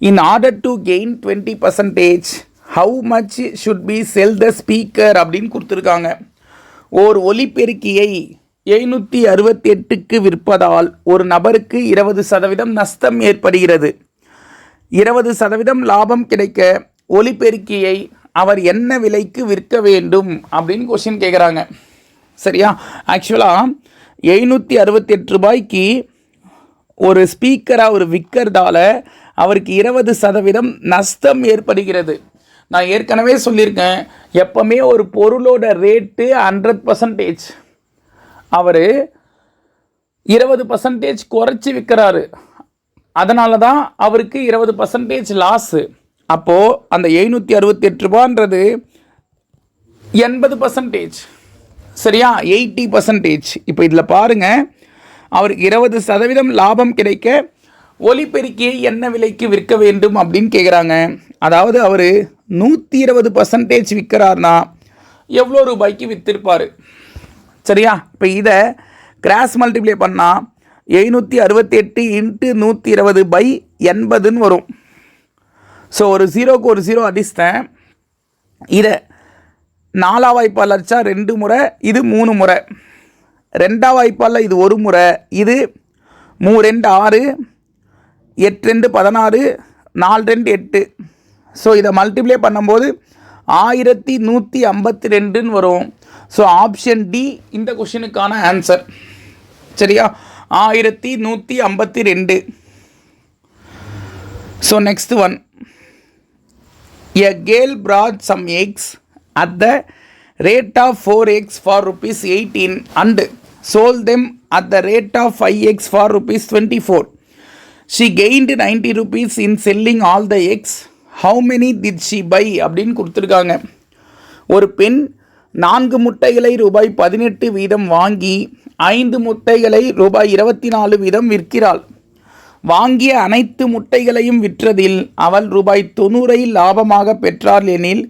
In order to gain 20%, how much should be sell the speaker அப்படின்னு கொடுத்துருக்காங்க. ஓர் ஒலிபெருக்கியை 768க்கு விற்பதால் ஒரு நபருக்கு 20% நஷ்டம் ஏற்படுகிறது. 20% லாபம் கிடைக்க ஒலிபெருக்கியை அவர் என்ன விலைக்கு விற்க வேண்டும் அப்படின்னு கொஸ்டின் கேட்குறாங்க. சரியா? ஆக்சுவலாக 768 ரூபாய்க்கு ஒரு ஸ்பீக்கராக ஒரு விற்கிறதால அவருக்கு 20% நஷ்டம் ஏற்படுகிறது. நான் ஏற்கனவே சொல்லியிருக்கேன், எப்போவுமே ஒரு பொருளோட ரேட்டு 100%, அவர் 20% குறைச்சி விற்கிறாரு, அதனால தான் அவருக்கு 20% லாஸு. அப்போது அந்த 768 ரூபான்றது 80%. சரியா? 80%. இப்போ இதில் பாருங்கள், அவருக்கு 20% லாபம் கிடைக்க ஒலிபெருக்கியை என்ன விலைக்கு விற்க வேண்டும் அப்படின்னு கேட்குறாங்க. அதாவது அவர் 120% விற்கிறார்னா எவ்வளோ ரூபாய்க்கு விற்றிருப்பார்? சரியா? இப்போ இதை கிராஸ் மல்டிப்ளை பண்ணால் 768 × 120/80ன்னு வரும். ஸோ ஒரு ஜீரோக்கு ஒரு ஜீரோ அடிச்சிட்டேன். இதை 4ஆம் வாய்ப்பால் அடித்தா 2 முறை, இது 3 முறை. 2ஆம் வாய்ப்பால் இது 1 முறை, இது 3 2 6, 8 2 16, 4 2 8. ஸோ இதை மல்டிப்ளை பண்ணும்போது 1152ன்னு வரும். ஸோ ஆப்ஷன் டி இந்த கொஷினுக்கான ஆன்சர். சரியா? 1152. So next one. A girl brought some eggs at the rate of 4 eggs for rupees 18 and sold them at the rate of 5 eggs for rupees 24. She gained 90 rupees in selling all the eggs. How many did she buy அப்படின்னு கொடுத்துருக்காங்க. ஒரு பெண் 4 முட்டைகளை ரூபாய் 18 வீதம் வாங்கி 5 முட்டைகளை ரூபாய் 24 வீதம் விற்கிறாள். வாங்கிய அனைத்து முட்டைகளையும் விற்றதில் அவள் ரூபாய் 90 லாபமாக பெற்றாள் எனில்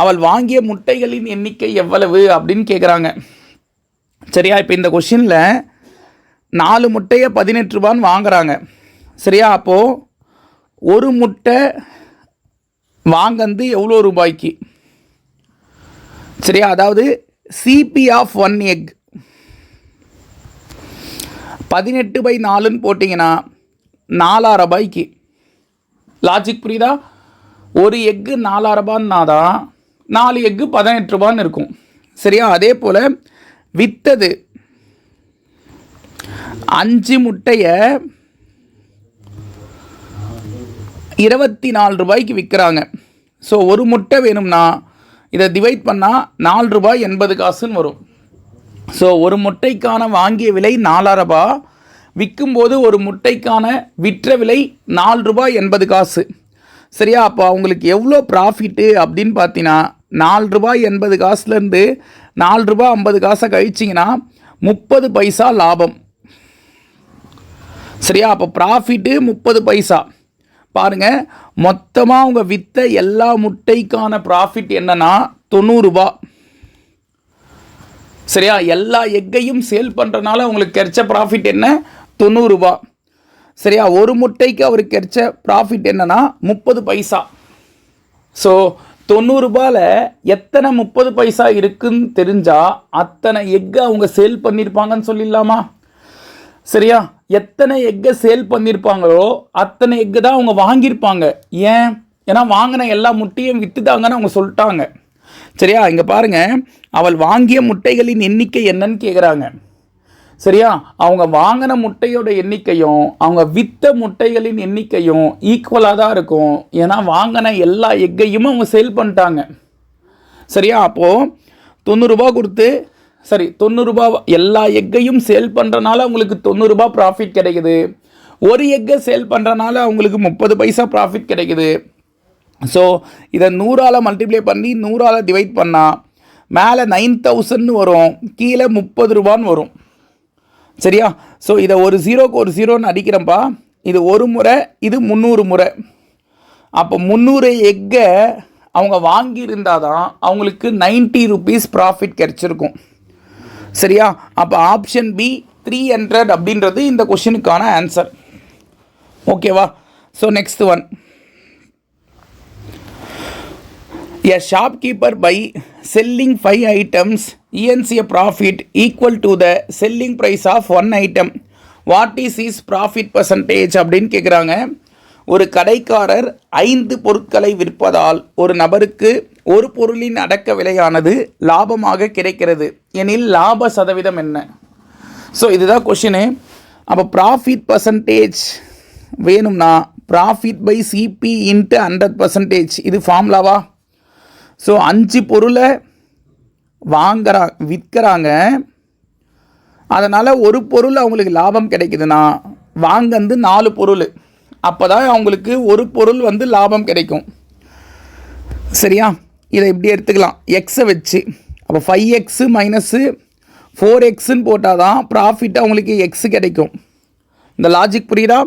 அவள் வாங்கிய முட்டைகளின் எண்ணிக்கை எவ்வளவு அப்படின்னு கேட்குறாங்க. சரியா? இப்போ இந்த கொஷினில் 4 முட்டையை 18 ரூபான்னு வாங்குறாங்க. சரியா? அப்போது ஒரு முட்டை வாங்கந்து எவ்வளோ ரூபாய்க்கு? சரியா? அதாவது சிபி ஆஃப் 1 எக் 18/4ன்னு போட்டிங்கன்னா 4000 ரூபாய்க்கு. லாஜிக் புரியுதா? ஒரு எக்கு 4000 ரூபான்னா தான் 4 எக்கு 18 ரூபான்னு இருக்கும். சரியா? அதே போல் விற்றது 5 முட்டையை 24 ரூபாய்க்கு விற்கிறாங்க. ஸோ ஒரு முட்டை வேணும்னா இதை டிவைட் பண்ணால் 4 ரூபாய் 80 காசுன்னு வரும். ஸோ ஒரு முட்டைக்கான வாங்கிய விலை 4000 ரூபாய், விற்கும்போது ஒரு முட்டைக்கான விற்ற விலை 4 ரூபாய் 80 காசு. சரியா? அப்போ அவங்களுக்கு எவ்வளோ ப்ராஃபிட்டு அப்படின்னு பார்த்தீங்கன்னா 4 ரூபாய் 80 காசுலேருந்து ₹4.50 கழிச்சிங்கன்னா 30 பைசா லாபம். சரியா? அப்போ ப்ராஃபிட்டு 30 பைசா. பாருங்கள், மொத்தமாக அவங்க விற்ற எல்லா முட்டைக்கான ப்ராஃபிட் என்னன்னா ₹90. சரியா? எல்லா எக்கையும் சேல் பண்ணுறதுனால உங்களுக்கு கிடைச்ச ப்ராஃபிட் என்ன? ₹90. சரியா? ஒரு முட்டைக்கு அவருக்கு கிடைச்ச ப்ராஃபிட் என்னன்னா 30 பைசா. ஸோ ₹90 எத்தனை 30 பைசா இருக்குன்னு தெரிஞ்சால் அத்தனை எக்கை அவங்க சேல் பண்ணியிருப்பாங்கன்னு சொல்லிடலாமா? சரியா? எத்தனை எக்கை சேல் பண்ணியிருப்பாங்களோ அத்தனை எக்கு தான் அவங்க வாங்கியிருப்பாங்க. ஏன்னா வாங்கின எல்லா முட்டையும் விற்றுட்டாங்கன்னு அவங்க சொல்லிட்டாங்க. சரியா? இங்கே பாருங்கள், அவள் வாங்கிய முட்டைகளின் எண்ணிக்கை என்னன்னு கேட்குறாங்க. சரியா? அவங்க வாங்கின முட்டையோட எண்ணிக்கையும் அவங்க விற்ற முட்டைகளின் எண்ணிக்கையும் ஈக்குவலாக தான் இருக்கும். ஏன்னா வாங்கின எல்லா எக்கையும் அவங்க சேல் பண்ணிட்டாங்க. சரியா? அப்போது ₹90 கொடுத்து ₹90 எல்லா எக்கையும் சேல் பண்ணுறனால அவங்களுக்கு ₹90 ப்ராஃபிட் கிடைக்குது. ஒரு எக்கை சேல் பண்ணுறனால அவங்களுக்கு 30 பைசா ப்ராஃபிட் கிடைக்குது. ஸோ இதை 100ஆல் மல்டிப்ளை பண்ணி 100ஆல் டிவைட் பண்ணால் மேலே 9000 வரும், கீழே ₹30 வரும். சரியா? ஸோ இதை ஒரு ஜீரோக்கு ஒரு ஜீரோன்னு அடிக்கிறப்பா. இது ஒரு முறை, இது 300 முறை. அப்போ 300 எக்கை அவங்க வாங்கியிருந்தால் தான் அவங்களுக்கு ₹90 ப்ராஃபிட் கிடச்சிருக்கும். சரியா? அப்போ ஆப்ஷன் பி 300 அப்படின்றது இந்த கொஷினுக்கான ஆன்சர். ஓகேவா? So next one. A shopkeeper by selling 5 items earns a profit equal to the selling price of one item. What is his profit percentage அப்படின்னு கேட்குறாங்க. ஒரு கடைக்காரர் 5 பொருட்களை விற்பதால் ஒரு நபருக்கு ஒரு பொருளின் அடக்க விலையானது லாபமாக கிடைக்கிறது எனில் லாப சதவீதம் என்ன? ஸோ இதுதான் கொஷினு. அப்போ ப்ராஃபிட் பர்சன்டேஜ் வேணும்னா ப்ராஃபிட் பை சிபி இன்ட்டு 100%. இது ஃபார்முலாவா? ஸோ 5 பொருளை விற்கிறாங்க, அதனால் ஒரு பொருள் அவங்களுக்கு லாபம் கிடைக்குதுன்னா வாங்கந்து 4 பொருள், அப்போ தான் அவங்களுக்கு ஒரு பொருள் லாபம் கிடைக்கும். சரியா? இதை இப்படி எடுத்துக்கலாம், எக்ஸை வச்சு. அப்போ 5x மைனஸு 4xன்னு போட்டால் தான் ப்ராஃபிட் அவங்களுக்கு எக்ஸு கிடைக்கும். இந்த லாஜிக் புரியுதா?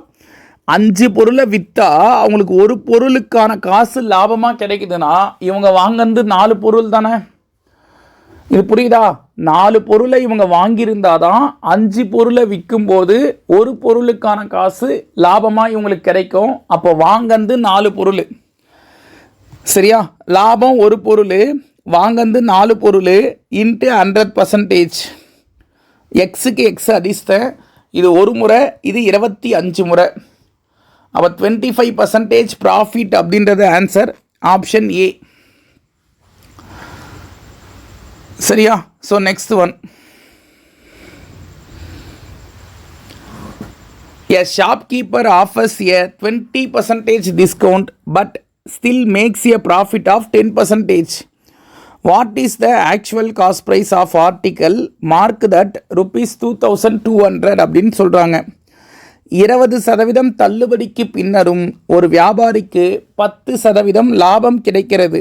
5 பொருளை விற்றா அவங்களுக்கு ஒரு பொருளுக்கான காசு லாபமாக கிடைக்குதுன்னா இவங்க வாங்கந்து 4 பொருள் தானே. இது புரியுதா? 4 பொருளை இவங்க வாங்கியிருந்தால் தான் 5 பொருளை விற்கும்போது ஒரு பொருளுக்கான காசு லாபமாக இவங்களுக்கு கிடைக்கும். அப்போ வாங்கந்து 4 பொருள். சரியா? லாபம் ஒரு பொருள், வாங்கந்து 4 பொருள் இன்ட்டு 100%. எக்ஸுக்கு எக்ஸ் அடிச்சிட்டேன். இது ஒரு முறை, இது 25 முறை. அப்போ 25% ப்ராஃபிட் அப்படின்றது ஆன்சர் ஆப்ஷன் ஏ. சரியா? So next one. A shopkeeper offers a 20% discount but still makes a profit of 10%. What is the actual cost price of article marked that ₹2200 அப்படின்னு சொல்கிறாங்க. 20% தள்ளுபடிக்கு பின்னரும் ஒரு வியாபாரிக்கு 10% லாபம் கிடைக்கிறது.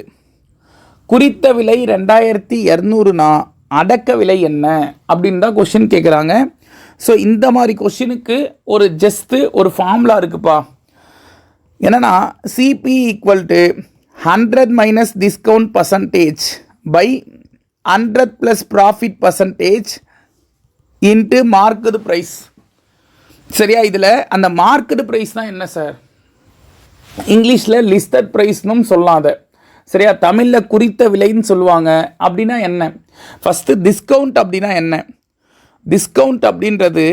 குறித்த விலை 2200னா அடக்க விலை என்ன அப்படின்னு தான் கொஷின் கேட்குறாங்க. ஸோ இந்த மாதிரி கொஷினுக்கு ஒரு ஃபார்முலா இருக்குப்பா. என்னன்னா CP equal to 100 minus discount percentage by 100 plus profit percentage into market price. சரியா? இதில் அந்த மார்க்கெட் ப்ரைஸ் தான் என்ன சார்? இங்கிலீஷில் லிஸ்டட் ப்ரைஸ்னும் சொல்லலாம் அதை. சரியா? தமிழில் குறித்த விலைன்னு சொல்லுவாங்க. அப்படின்னா என்ன? ஃபஸ்ட்டு டிஸ்கவுண்ட் அப்படின்னா என்ன? டிஸ்கவுண்ட் அப்படின்றது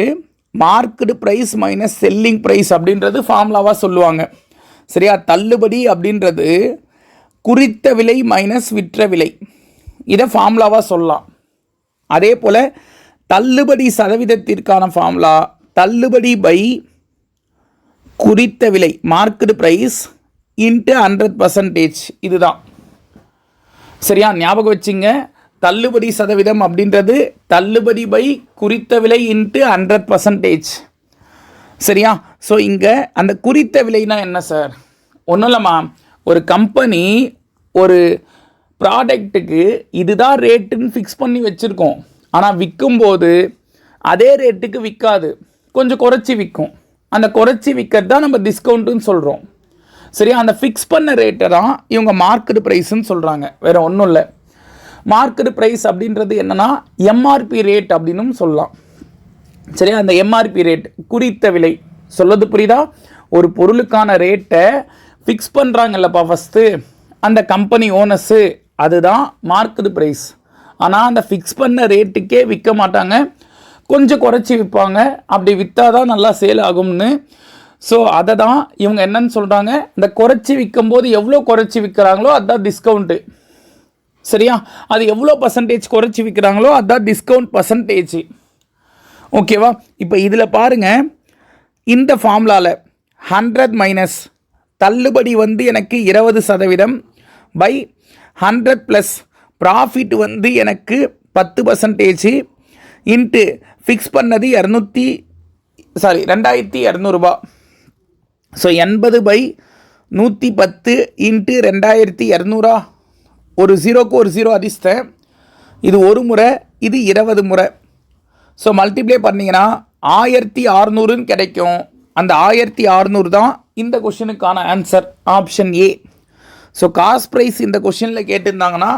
market price minus selling price அப்படின்றது ஃபார்முலாவாக சொல்லுவாங்க. சரியா? தள்ளுபடி அப்படின்றது குறித்த விலை மைனஸ் விற்ற விலை, இதை ஃபார்முலாவாக சொல்லலாம். அதே போல் தள்ளுபடி சதவீதத்திற்கான ஃபார்முலா தள்ளுபடி பை குறித்த விலை மார்க்கெட் ப்ரைஸ் இன்ட்டு 100%. இதுதான். சரியா? ஞாபகம் வச்சுங்க. தள்ளுபடி சதவீதம் அப்படின்றது தள்ளுபடி பை குறித்த விலை இன்ட்டு 100%. சரியா? ஸோ இங்கே அந்த குறித்த விலைனா என்ன சார்? ஒன்றும் இல்லைம்மா, ஒரு கம்பெனி ஒரு ப்ராடக்ட்டுக்கு இதுதான் ரேட்டுன்னு ஃபிக்ஸ் பண்ணி வச்சுருக்கோம். ஆனால் விற்கும்போது அதே ரேட்டுக்கு விற்காது, கொஞ்சம் குறைச்சி விற்கும். அந்த குறைச்சி விற்கிறது தான் நம்ம டிஸ்கவுண்ட்டுன்னு சொல்கிறோம். சரியா? அந்த ஃபிக்ஸ் பண்ண ரேட்டை தான் இவங்க மார்க்கெட் ப்ரைஸ்ன்னு சொல்கிறாங்க. வேறு ஒன்றும் இல்லை. மார்க்கெட் ப்ரைஸ் அப்படின்றது என்னென்னா எம்ஆர்பி ரேட் அப்படின்னும் சொல்லலாம். சரியா? அந்த எம்ஆர்பி ரேட் குறித்த விலை சொல்வது புரியுதா? ஒரு பொருளுக்கான ரேட்டை ஃபிக்ஸ் பண்ணுறாங்கல்லப்பா ஃபஸ்ட்டு அந்த கம்பெனி ஓனர்ஸு, அதுதான் மார்க்கெட் ப்ரைஸ். ஆனால் அந்த ஃபிக்ஸ் பண்ண ரேட்டுக்கே விற்க மாட்டாங்க, கொஞ்சம் குறைச்சி விற்பாங்க. அப்படி விற்றா தான் நல்லா சேல் ஆகும்னு. ஸோ அதை தான் இவங்க என்னன்னு சொல்கிறாங்க, இந்த குறைச்சி விற்கும்போது எவ்வளோ குறைச்சி விற்கிறாங்களோ அதுதான் டிஸ்கவுண்ட்டு. சரியா? அது எவ்வளோ பர்சன்டேஜ் குறைச்சி விற்கிறாங்களோ அதுதான் டிஸ்கவுண்ட் பர்சன்டேஜ். ஓகேவா? இப்போ இதில் பாருங்கள், இந்த ஃபார்முலாவில் 100 மைனஸ் தள்ளுபடி வந்து எனக்கு 20% பை 100 ப்ளஸ் ப்ராஃபிட் வந்து எனக்கு 10% இன்ட்டு ஃபிக்ஸ் பண்ணது 2200 ரூபா. So 80/110 into 2200. ஒரு ஜீரோக்கு ஒரு ஜீரோ அதிர்ஷ்டம். இது ஒரு முறை, இது 20 முறை. ஸோ மல்டிப்ளை பண்ணிங்கன்னா 1600 கிடைக்கும். அந்த 1600 தான் இந்த கொஷினுக்கான answer, option A. So cost price இந்த கொஷினில் கேட்டிருந்தாங்கன்னா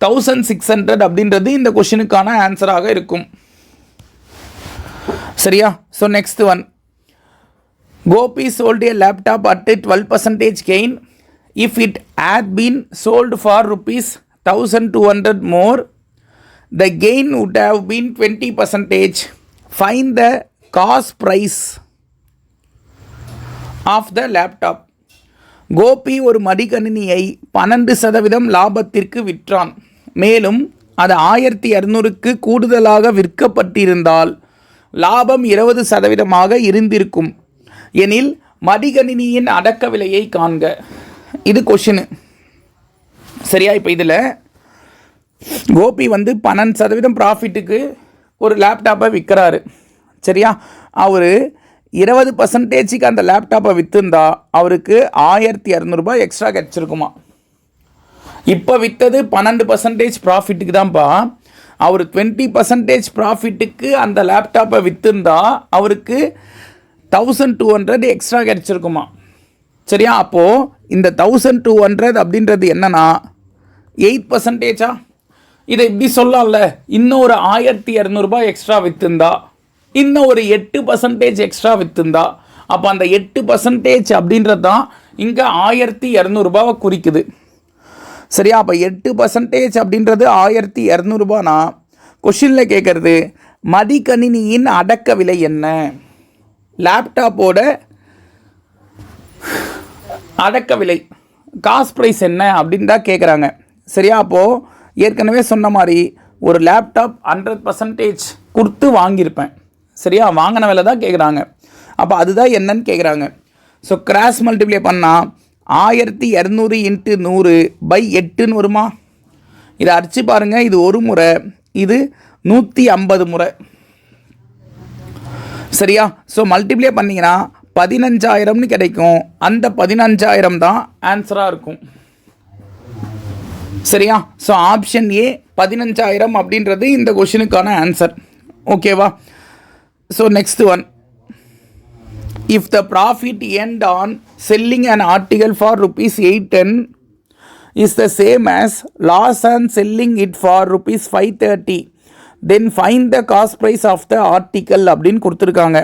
1600 அப்படின்றது இந்த கொஷினுக்கான ஆன்சராக இருக்கும். சரியா? So next one, Gopi sold a laptop at 12% gain. If it had been sold for ₹1200 more, the gain would have been 20%. Find the cost price of the laptop. Gopi ஒரு மடிக்கணினியை 12% லாபத்திற்கு விற்றான். மேலும் அது 1200க்கு கூடுதலாக விற்கப்பட்டிருந்தால் லாபம் 20% இருந்திருக்கும் எனில் மடிக்கணினியின் அடக்க விலையை காண்க. இது கொஷினு. சரியா? இப்போ இதில் கோபி வந்து 12% ப்ராஃபிட்டுக்கு ஒரு லேப்டாப்பை விற்கிறாரு. சரியா? அவர் 20%க்கு அந்த லேப்டாப்பை விற்றுந்தா அவருக்கு 1200 ரூபாய் எக்ஸ்ட்ரா கிடச்சிருக்குமா. இப்போ விற்றது 12% ப்ராஃபிட்டுக்கு தான்ப்பா. அவர் 20% ப்ராஃபிட்டுக்கு அந்த லேப்டாப்பை விற்றுந்தா அவருக்கு 1200 எக்ஸ்ட்ரா கிடச்சிருக்குமா. சரியா? அப்போது இந்த 1200 அப்படின்றது என்னன்னா 8%. இதை இப்படி சொல்லலாம்ல, இன்னும் ஒரு 1200 ரூபாய் எக்ஸ்ட்ரா விற்றுந்தா, இன்னும் ஒரு 8% எக்ஸ்ட்ரா விற்றுந்தா, அப்போ அந்த 8% அப்படின்றது தான் இங்கே 1200 ரூபாவை குறிக்குது. சரியா? அப்போ 8% அப்படின்றது 1200 ரூபானா கொஷினில் கேட்குறது மடிக்கணினியின் அடக்க விலை என்ன, லேப்டாப்போட அடக்க விலை காஸ்ட் ப்ரைஸ் என்ன அப்படின்னு தான் கேட்குறாங்க. சரியா? அப்போது ஏற்கனவே சொன்ன மாதிரி ஒரு லேப்டாப் 100% கொடுத்து வாங்கியிருப்பேன். சரியா? வாங்கின விலை தான் கேட்குறாங்க. அப்போ அதுதான் என்னன்னு கேட்குறாங்க. ஸோ கிராஸ் மல்டிப்ளை பண்ணால் 1200 இன்ட்டு 100/8 வருமா. இதை அடித்து பாருங்கள். இது ஒரு முறை, இது 150 முறை. சரியா? ஸோ மல்டிப்ளை பண்ணிங்கன்னா 15000 கிடைக்கும். அந்த 15000 தான் ஆன்சராக இருக்கும். சரியா? ஸோ ஆப்ஷன் ஏ 15000 அப்படின்றது இந்த கொஷினுக்கான ஆன்சர். ஓகேவா? So next one, if the profit earned on selling an article for ₹810 is the same as loss on selling it for ₹530, then find the cost price of the article அப்படின்னு கொடுத்துருக்காங்க.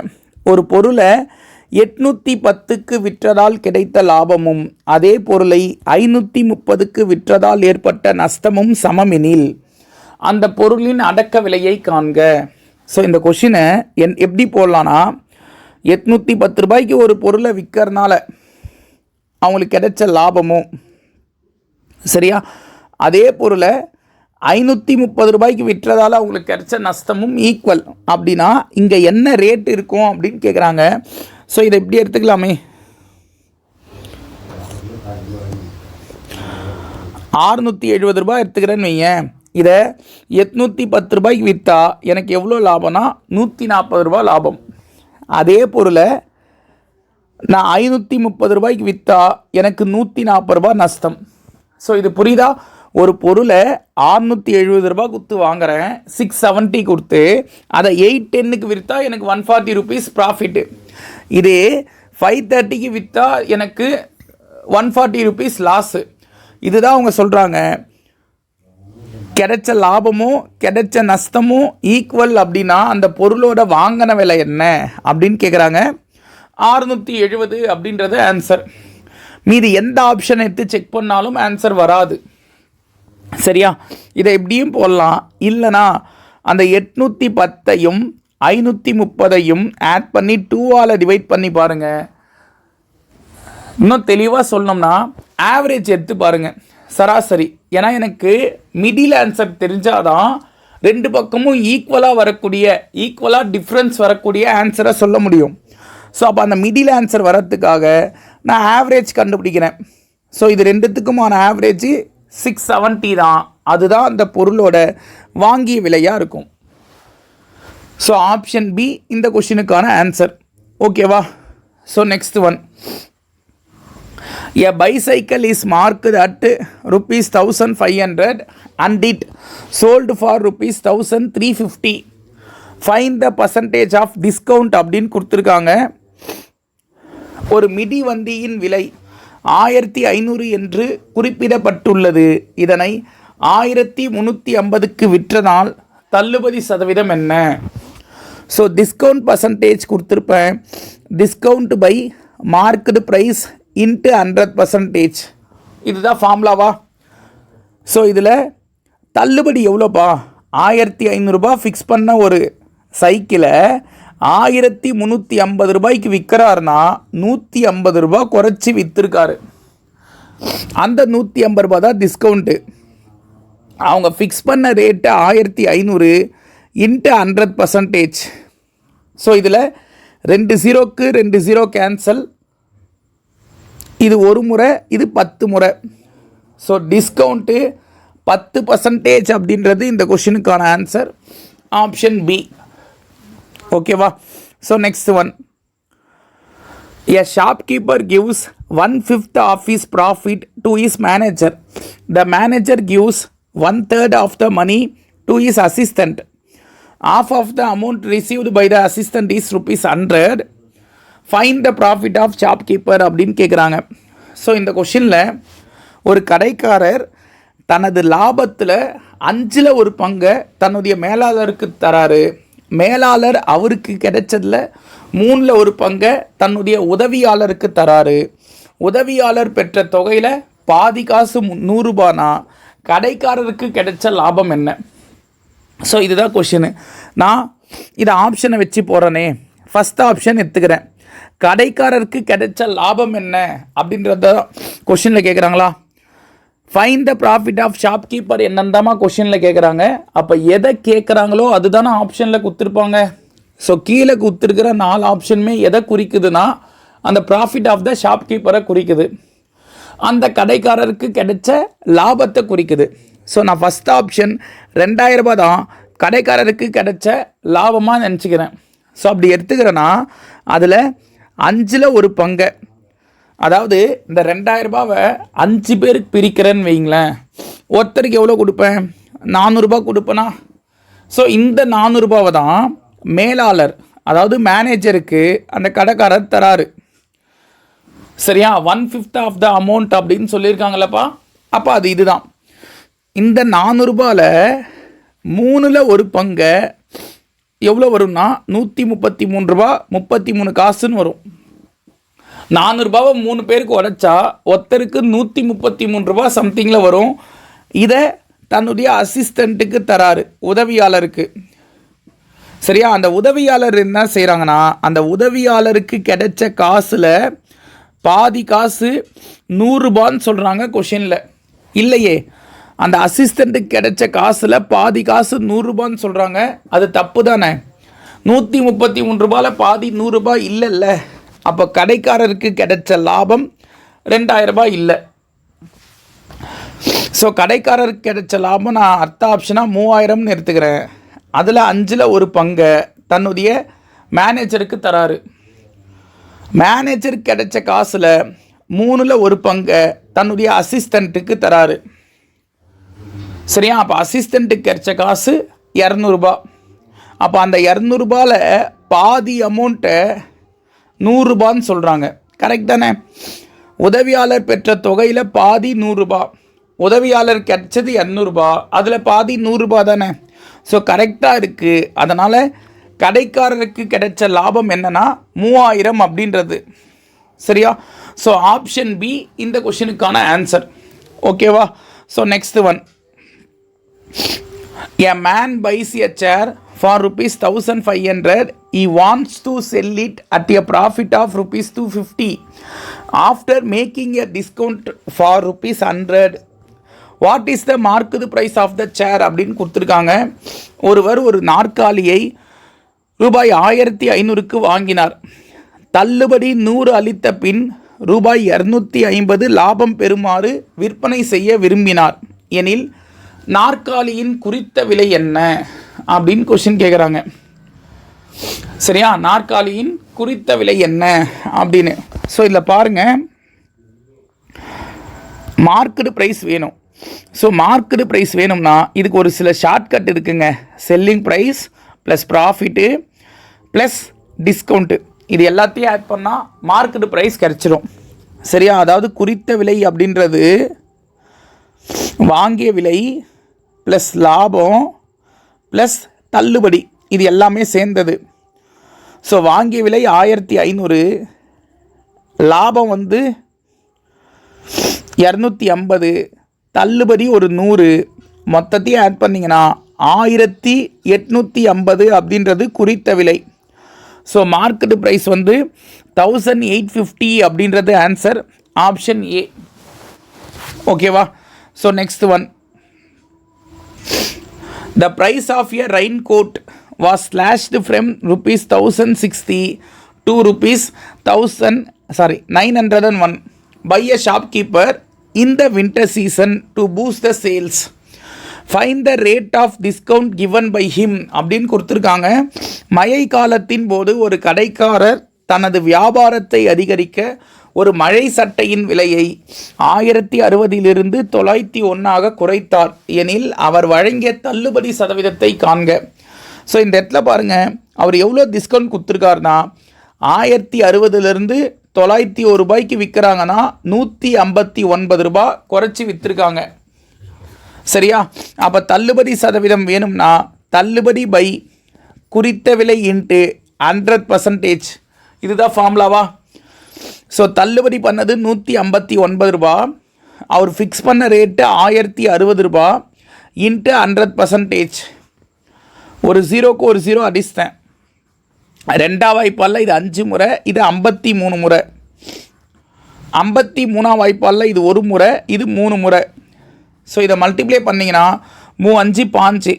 ஒரு பொருளை 810க்கு விற்றதால் கிடைத்த லாபமும் அதே பொருளை 530க்கு விற்றதால் ஏற்பட்ட நஷ்டமும் சமமெனில் அந்த பொருளின் அடக்க விலையை காண்க. ஸோ இந்த கொஷினை எப்படி போடலான்னா, 810 ரூபாய்க்கு ஒரு பொருளை விற்கிறதுனால அவங்களுக்கு கிடைச்ச லாபமும், சரியா, அதே பொருளை 530 ரூபாய்க்கு விற்றதால் அவங்களுக்கு கிடைச்ச நஷ்டமும் ஈக்குவல் அப்படின்னா இங்கே என்ன ரேட் இருக்கும் அப்படின்னு கேட்குறாங்க. ஸோ இதை எப்படி எடுத்துக்கலாமே, 670 ரூபாய் எடுத்துக்கிறேன்னு வையேன். இதை 810 ரூபாய்க்கு விற்றா எனக்கு எவ்வளோ லாபம்னா 140 ரூபாய் லாபம். அதே பொருளை நான் 530 ரூபாய்க்கு விற்றா எனக்கு 140 ரூபாய் நஷ்டம். ஸோ இது புரியுதா? ஒரு பொருளை 670 ரூபா கொடுத்து வாங்குறேன், 670 கொடுத்து அதை 810க்கு விற்றா எனக்கு 140 ருபீஸ் ப்ராஃபிட்டு. இதே 530க்கு விற்றா எனக்கு 140 ருபீஸ் லாஸு. இதுதான் அவங்க சொல்கிறாங்க, கிடைச்ச லாபமும் கிடைச்ச நஷ்டமும் ஈக்குவல் அப்படின்னா அந்த பொருளோட வாங்கின விலை என்ன அப்படின்னு கேட்குறாங்க. 670 அப்படின்றது ஆன்சர். மீதி எந்த ஆப்ஷன் எடுத்து செக் பண்ணாலும் ஆன்சர் வராது. சரியா? இதை எப்படியும் போடலாம். இல்லைனா அந்த 810ஐயும் 530ஐயும் ஆட் பண்ணி 2ஆல் டிவைட் பண்ணி பாருங்கள். இன்னும் தெளிவாக சொல்லணும்னா ஆவரேஜ் எடுத்து பாருங்கள், சராசரி. ஏன்னா எனக்கு மிடில் ஆன்சர் தெரிஞ்சாதான் ரெண்டு பக்கமும் ஈக்குவலாக டிஃப்ரென்ஸ் வரக்கூடிய ஆன்சரை சொல்ல முடியும். ஸோ அப்போ அந்த மிடில் ஆன்சர் வரத்துக்காக நான் ஆவரேஜ் கண்டுபிடிக்கிறேன். ஸோ இது ரெண்டுத்துக்குமான ஆவரேஜ் 670 தான். அதுதான் அந்த பொருளோட வாங்கிய விலையாக இருக்கும். ஸோ ஆப்ஷன் பி இந்த கொஷினுக்கான ஆன்சர். ஓகேவா? So next one. A bicycle is marked at rupees 1500 and it sold for rupees 1350. Find the percentage of discount அப்படின்னு கொடுத்துருக்காங்க. ஒரு மிதி வண்டியின் விலை 1500 என்று குறிப்பிடப்பட்டுள்ளது. இதனை 1350க்கு விற்றதால் தள்ளுபடி சதவீதம் என்ன? ஸோ டிஸ்கவுண்ட் பர்சன்டேஜ் கொடுத்துருப்பேன். Discount by market price into 100%. இதுதான் ஃபார்முலாவா? ஸோ இதில் தள்ளுபடி எவ்வளோப்பா? 1500 ரூபா ஃபிக்ஸ் பண்ண ஒரு சைக்கிளை 1350 ரூபாய்க்கு விற்கிறாருன்னா 150 ரூபா குறைச்சி விற்றுருக்காரு. அந்த 150 ரூபா தான் டிஸ்கவுண்ட்டு. அவங்க ஃபிக்ஸ் பண்ண ரேட்டு 1500 இன்ட்டு 100%. ஸோ இதில் 2 ஜீரோக்கு 2 ஜீரோ கேன்சல். இது ஒரு முறை, இது 10 முறை. ஸோ டிஸ்கவுண்ட்டு 10% அப்படின்றது இந்த கொஷினுக்கான ஆன்சர். Option B. ஓகேவா? So next one. A shopkeeper gives 1/5 of his profit to his manager. The manager gives 1/3 of the money to his assistant. Half of the amount received by the assistant is ₹100. Find the profit of shopkeeper அப்படின்னு கேட்குறாங்க. So இந்த கொஷினில் ஒரு கடைக்காரர் தனது லாபத்தில் 5ல் ஒரு பங்கை தன்னுடைய மேலாளருக்கு தராரு. மேலாளர் அவருக்கு கிடைச்சதில் 3ல் ஒரு பங்கை தன்னுடைய உதவியாளருக்கு தராரு. உதவியாளர் பெற்ற தொகையில் பாதி காசு 100 ரூபானா கடைக்காரருக்கு கிடைச்ச லாபம் என்ன? ஸோ இதுதான் கொஷினு. நான் இதை ஆப்ஷனை வச்சு போகிறேனே. ஃபஸ்ட் ஆப்ஷன் எடுத்துக்கிறேன். கடைக்காரருக்கு கிடைச்ச லாபம் என்ன அப்படின்றத கொஷினில் கேட்குறாங்களா? Find the profit of shopkeeper என்னந்தாமா கொஷினில் கேட்குறாங்க. அப்போ எதை கேட்குறாங்களோ அதுதானே ஆப்ஷனில் கொடுத்துருப்பாங்க. ஸோ கீழே கொடுத்துருக்கிற 4 ஆப்ஷனுமே எதை குறிக்குதுன்னா அந்த ப்ராஃபிட் ஆஃப் த ஷாப்கீப்பரை குறிக்குது, அந்த கடைக்காரருக்கு கிடைச்ச லாபத்தை குறிக்குது. ஸோ நான் ஃபஸ்ட் ஆப்ஷன் 2000 ரூபா தான் கடைக்காரருக்கு கிடைச்ச லாபமாக நினச்சிக்கிறேன். ஸோ அப்படி எடுத்துக்கிறேன்னா அதில் 5ல் ஒரு பங்கை, அதாவது இந்த 2000 ரூபாவை 5 பேருக்கு பிரிக்கிறேன்னு வைங்களேன். ஒருத்தருக்கு எவ்வளோ கொடுப்பேன்? 400 ரூபா கொடுப்பேனா? ஸோ இந்த 400 ரூபாவை தான் மேலாளர், அதாவது மேனேஜருக்கு அந்த கடைக்காரர் தராரு. சரியா? 1/5 ஆஃப் த அமௌண்ட் அப்படின்னு சொல்லியிருக்காங்களப்பா. அப்போ அது இதுதான். இந்த 400 ரூபாயில் 3ல் ஒரு பங்கை எவ்வளோ வரும்னா 133 ரூபா 33 காசுன்னு வரும். 400 ரூபாவை 3 பேருக்கு உடைச்சா ஒருத்தருக்கு 133 ரூபா சம்திங்கில் வரும். இதை தன்னுடைய அசிஸ்டண்ட்டுக்கு தராரு, உதவியாளருக்கு. சரியா? அந்த உதவியாளர் என்ன செய்கிறாங்கன்னா அந்த உதவியாளருக்கு கிடைச்ச காசில் பாதி காசு 100 ரூபான்னு சொல்கிறாங்க கொஷினில். இல்லையே, அந்த அசிஸ்டண்ட்டுக்கு கிடைச்ச காசில் பாதி காசு 100 ரூபான்னு சொல்கிறாங்க. அது தப்பு தானே? 133 ரூபாயில் பாதி 100 ரூபாய் இல்லைல்ல. அப்போ கடைக்காரருக்கு கிடைச்ச லாபம் 2000 ரூபாய் இல்லை. ஸோ கடைக்காரருக்கு கிடைச்ச லாபம் நான் அடுத்த ஆப்ஷனாக 3000ன்னு எடுத்துக்கிறேன். அதில் 5ல் ஒரு பங்கை தன்னுடைய மேனேஜருக்கு தராரு. மேனேஜருக்கு கிடைச்ச காசில் 3ல் ஒரு பங்கை தன்னுடைய அசிஸ்டண்ட்டுக்கு தராரு. சரியா? அப்போ அசிஸ்டண்ட்டுக்கு கிடைச்ச காசு 200 அப்போ அந்த 200 பாதி அமௌண்ட்டை 100 சொல்கிறாங்க. கரெக்ட் தானே? உதவியாளர் பெற்ற தொகையில் பாதி 100 உதவியாளர் கிடைச்சது 200 அதில் பாதி 100 தானே? ஸோ கரெக்டாக இருக்குது. அதனால் கடைக்காரருக்கு கிடைச்ச லாபம் என்னன்னா 3000 அப்படின்றது. சரியா? ஸோ ஆப்ஷன் பி இந்த கொஷினுக்கான ஆன்சர். ஓகேவா? So next one. A man buys a chair for rupees 1500. He wants to sell it at a profit of rupees 250 after making a discount for rupees 100. What is the market price of the chair அப்படின்னு கொடுத்துருக்காங்க. ஒருவர் ஒரு நாற்காலியை ரூபாய் 1500க்கு வாங்கினார். தள்ளுபடி 100 அளித்த பின் ரூபாய் 250 லாபம் பெறுமாறு விற்பனை செய்ய விரும்பினார் எனில் நாற்காலியின் குறித்த விலை என்ன அப்படின்னு கொஸ்டின் கேட்குறாங்க. சரியா? நாற்காலியின் குறித்த விலை என்ன அப்படின்னு. ஸோ இதில் பாருங்கள், மார்க்கெட் ப்ரைஸ் வேணும். ஸோ மார்க்கெட் ப்ரைஸ் வேணும்னா இதுக்கு ஒரு சில ஷார்ட்கட் இருக்குங்க. Selling price plus profit plus discount, இது எல்லாத்தையும் ஆட் பண்ணால் மார்க்கெட் ப்ரைஸ் கிடச்சிரும். சரியா? அதாவது குறித்த விலை அப்படின்றது வாங்கிய விலை ப்ளஸ் லாபம் ப்ளஸ் தள்ளுபடி, இது எல்லாமே சேர்ந்தது. ஸோ வாங்கிய விலை 1500, லாபம் 250, தள்ளுபடி ஒரு 100, மொத்தத்தையும் ஆட் பண்ணிங்கன்னா 1850 அப்படின்றது குறித்த விலை. ஸோ மார்க்கெட் ப்ரைஸ் 1850 அப்படின்றது ஆன்சர், ஆப்ஷன் ஏ. ஓகேவா? So next one. The price of a raincoat was slashed from rupees 1060 to rupees 901 by a shopkeeper in the winter season to boost the sales. Find the rate of discount given by him அப்படின்னு கொடுத்துருக்காங்க. மழை காலத்தின் போது ஒரு கடைக்காரர் தனது வியாபாரத்தை அதிகரிக்க ஒரு மழை சட்டையின் விலையை 1060 901 குறைத்தார் எனில் அவர் வழங்கிய தள்ளுபடி சதவீதத்தை காண்க. ஸோ இந்த இடத்துல பாருங்கள், அவர் எவ்வளோ டிஸ்கவுண்ட் கொடுத்துருக்காருனா 1060 901 விற்கிறாங்கன்னா 159 குறைச்சி விற்றுருக்காங்க. சரியா? அப்போ தள்ளுபடி சதவீதம் வேணும்னா தள்ளுபடி பை குறித்த விலை இன்ட்டு 100%, இதுதான் ஃபார்முலாவா? ஸோ தள்ளுபடி பண்ணது 159 அவர் ஃபிக்ஸ் பண்ண ரேட்டு 1060 இன்ட்டு 100%. ஒரு ஜீரோக்கு ஒரு ஜீரோ அடிச்சிட்டேன். 2ஆம் வாய்ப்பால் இது 5 முறை, இது 53 முறை. 53ஆம் வாய்ப்பால் இது 1 முறை, இது 3 முறை. ஸோ இதை மல்டிப்ளை பண்ணிங்கன்னா 3 5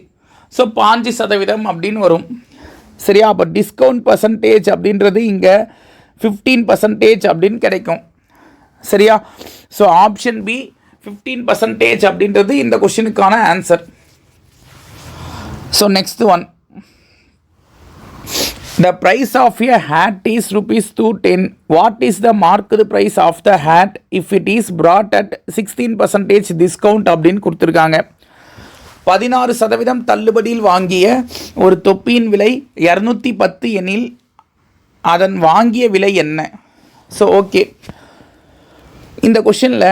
ஸோ 5% அப்படின்னு வரும். சரியா? அப்போ டிஸ்கவுண்ட் பர்சன்டேஜ் அப்படின்றது இங்கே 15% அப்படின்னு கிடைக்கும். சரியா? ஸோ ஆப்ஷன் பி 15% அப்படின்றது இந்த கொஷினுக்கான answer. So next one. The price of a hat is rupees 210. What is the market price of the hat if it is brought at 16% discount அப்படின்னு கொடுத்துருக்காங்க. 16% தள்ளுபடியில் வாங்கிய ஒரு தொப்பியின் விலை 210 எனில் அதன் வாங்கிய விலை என்ன? ஸோ ஓகே, இந்த கொஷனில்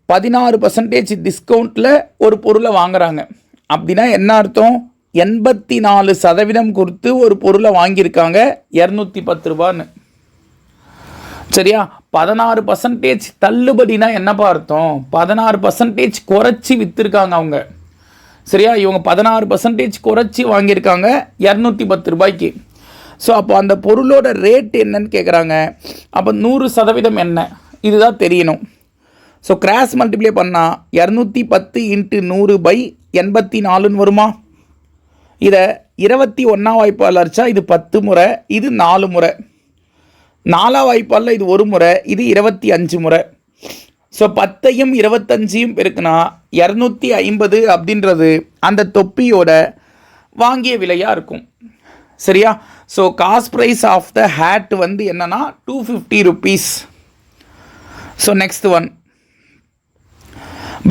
16% டிஸ்கவுண்ட்டில் ஒரு பொருளை வாங்குகிறாங்க. அப்படின்னா என்ன அர்த்தம்? 84% கொடுத்து ஒரு பொருளை வாங்கியிருக்காங்க 210 சரியா? 16% தள்ளுபடினா என்னப்பா அர்த்தம்? 16% குறைச்சி விற்றுருக்காங்க அவங்க. சரியா? இவங்க 16% குறைச்சி வாங்கியிருக்காங்க 210 ஸோ அப்போ அந்த பொருளோட ரேட் என்னன்னு கேட்குறாங்க. அப்போ 100% என்ன, இதுதான் தெரியணும். ஸோ கிராஸ் மல்டிப்ளை பண்ணால் 210 இன்ட்டு 100/84 வருமா? இதை 21ஆம் வாய்ப்பால் அடித்தா இது 10 முறை, இது 4 முறை. 4ஆம் வாய்ப்பால் இது 1 முறை, இது 25 முறை. ஸோ 10ஐயும் 25ஐயும் பெருக்குனா 250 அப்படின்றது அந்த தொப்பியோட வாங்கிய விலையாக இருக்கும். சரியா? So cost price of the hat என்னன்னா 250 rupees. So next one.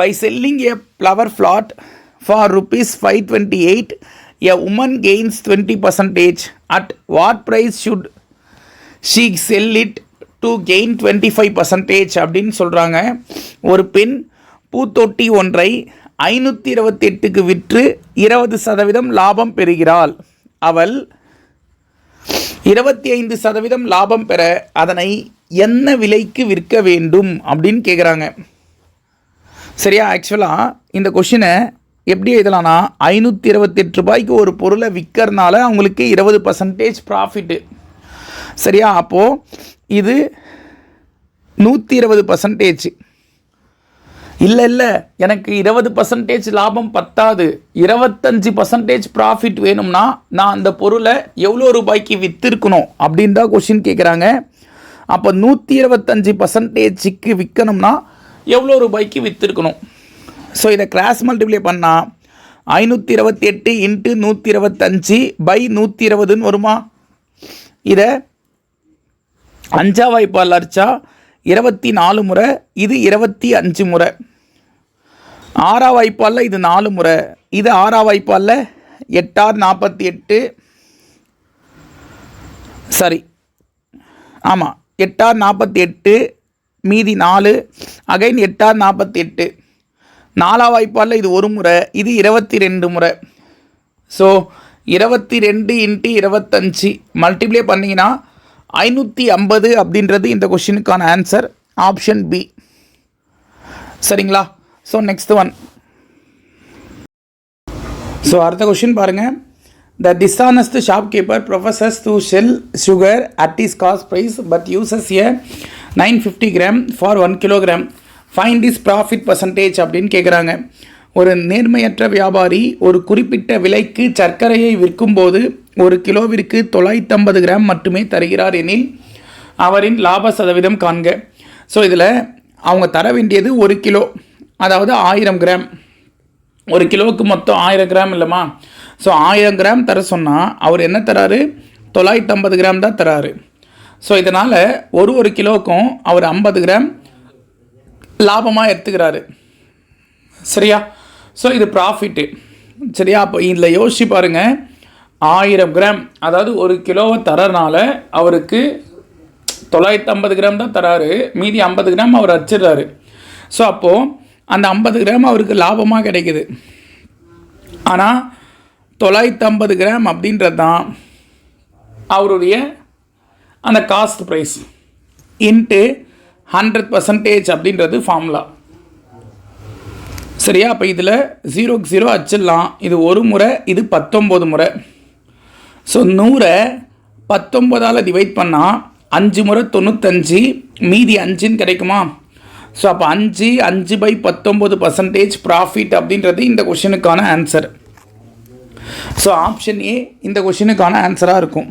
By selling a flower plot for rupees 528, a woman gains 20%. At what price should she sell it to gain 25% அப்படின்னு சொல்கிறாங்க. ஒரு பெண் பூத்தொட்டி ஒன்றை 528க்கு விற்று 20% லாபம் பெறுகிறாள். அவள் 25% லாபம் பெற அதனை என்ன விலைக்கு விற்க வேண்டும் அப்படின்னு கேட்குறாங்க. சரியா? ஆக்சுவலாக இந்த கொஷினை எப்படி எழுதலாம்னா, 528 ரூபாய்க்கு ஒரு பொருளை விற்கிறதுனால அவங்களுக்கு 20% ப்ராஃபிட்டு. சரியா? அப்போது இது 120%. இல்லை எனக்கு 20% லாபம் பத்தாது, 25% ப்ராஃபிட் வேணும்னா நான் அந்த பொருளை எவ்வளோ ரூபாய்க்கு விற்றுருக்கணும் அப்படின்னு தான் கொஷின் கேட்குறாங்க. அப்போ 125%க்கு விற்கணும்னா எவ்வளோ ரூபாய்க்கு விற்றுருக்கணும். ஸோ இதை கிராஸ் மல்டிப்ளை பண்ணால் 528 இன்ட்டு 125 பை 120ன்னு வருமா? இதை 5 வாய்ப்பால் அடித்தா 24 முறை, இது 25 முறை. 6 வாய்ப்பால் இது 4 முறை, இது 6 வாய்ப்பால் 8 48, சரி ஆமாம் 8 48, மீதி 4, அகைன் 8 48. 4 வாய்ப்பால் இது 1 முறை, இது 22 முறை. ஸோ 22 இன்ட்டு 25 மல்டிப்ளை பண்ணிங்கன்னா 550 அப்படின்றது இந்த கொஷினுக்கான ஆன்சர், ஆப்ஷன் பி. சரிங்களா? So next one. ஸோ அடுத்த கொஷின் பாருங்கள். த dishonest shopkeeper professes to sell sugar at his cost price but uses a 950 gram for 1 kilogram. Find his profit percentage அப்படின்னு கேட்குறாங்க. ஒரு நேர்மையற்ற வியாபாரி ஒரு குறிப்பிட்ட விலைக்கு சர்க்கரையை விற்கும்போது 1 கிலோவிற்கு 950 கிராம் மட்டுமே தருகிறார் எனில் அவரின் லாப சதவீதம் காண்க. ஸோ இதில் அவங்க தர வேண்டியது 1 கிலோ, அதாவது 1000 கிராம். 1 கிலோவுக்கு மொத்தம் 1000 கிராம் இல்லைம்மா? ஸோ 1000 கிராம் தர சொன்னால் அவர் என்ன தராரு? 950 கிராம் தான் தராரு. ஸோ இதனால் ஒரு கிலோவுக்கும் அவர் 50 கிராம் லாபமாக எடுத்துக்கிறாரு. சரியா? ஸோ இது ப்ராஃபிட்டு. சரியா? அப்போ இதில் யோசிச்சு பாருங்கள். 1000 கிராம், அதாவது 1 கிலோவை தரனால அவருக்கு 950 கிராம் தான் தராரு, மீதி 50 கிராம் அவர் வச்சிடுறாரு. ஸோ அப்போது அந்த 50 கிராம் அவருக்கு லாபமாக கிடைக்குது. ஆனால் 950 கிராம் அப்படின்றது தான் அவருடைய அந்த காஸ்ட் ப்ரைஸ் இன்ட்டு 100% அப்படின்றது ஃபார்முலா. சரியா? அப்போ இதில் 0க்கு 0 அச்சிடலாம். இது 1 முறை, இது 19 முறை. ஸோ 100 19ஆல் டிவைட் பண்ணால் 5 முறை 95, மீதி 5ன்னு கிடைக்குமா? ஸோ அப்போ 5 பை 19% ப்ராஃபிட் அப்படின்றது இந்த கொஷினுக்கான ஆன்சர். ஸோ ஆப்ஷன் ஏ இந்த கொஷினுக்கான ஆன்சராக இருக்கும்.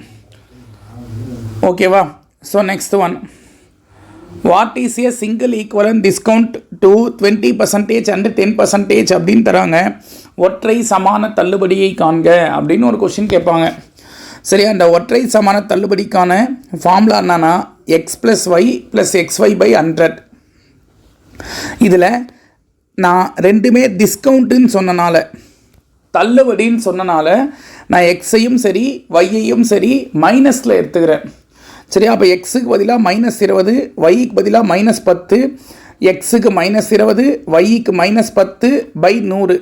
ஓகேவா? So next one. What is a single equivalent discount to 20% and 10% அப்படின்னு தராங்க. ஒற்றை சமான தள்ளுபடியை காண்க அப்படின்னு ஒரு கொஷின் கேட்பாங்க. சரி, அந்த ஒற்றை சமான தள்ளுபடிக்கான ஃபார்முலா என்னன்னா x + y + xy / 100. இதில் நான் ரெண்டுமே டிஸ்கவுண்ட்டுன்னு சொன்னனால, தள்ளுபடின்னு சொன்னனால நான் எக்ஸையும் சரி ஒய்யையும் சரி மைனஸில் எடுத்துக்கிறேன். சரியா? அப்போ எக்ஸுக்கு பதிலாக -20, ஒய்க்கு பதிலாக -10, எக்ஸுக்கு -20, ஒய்க்கு -10 பை 100.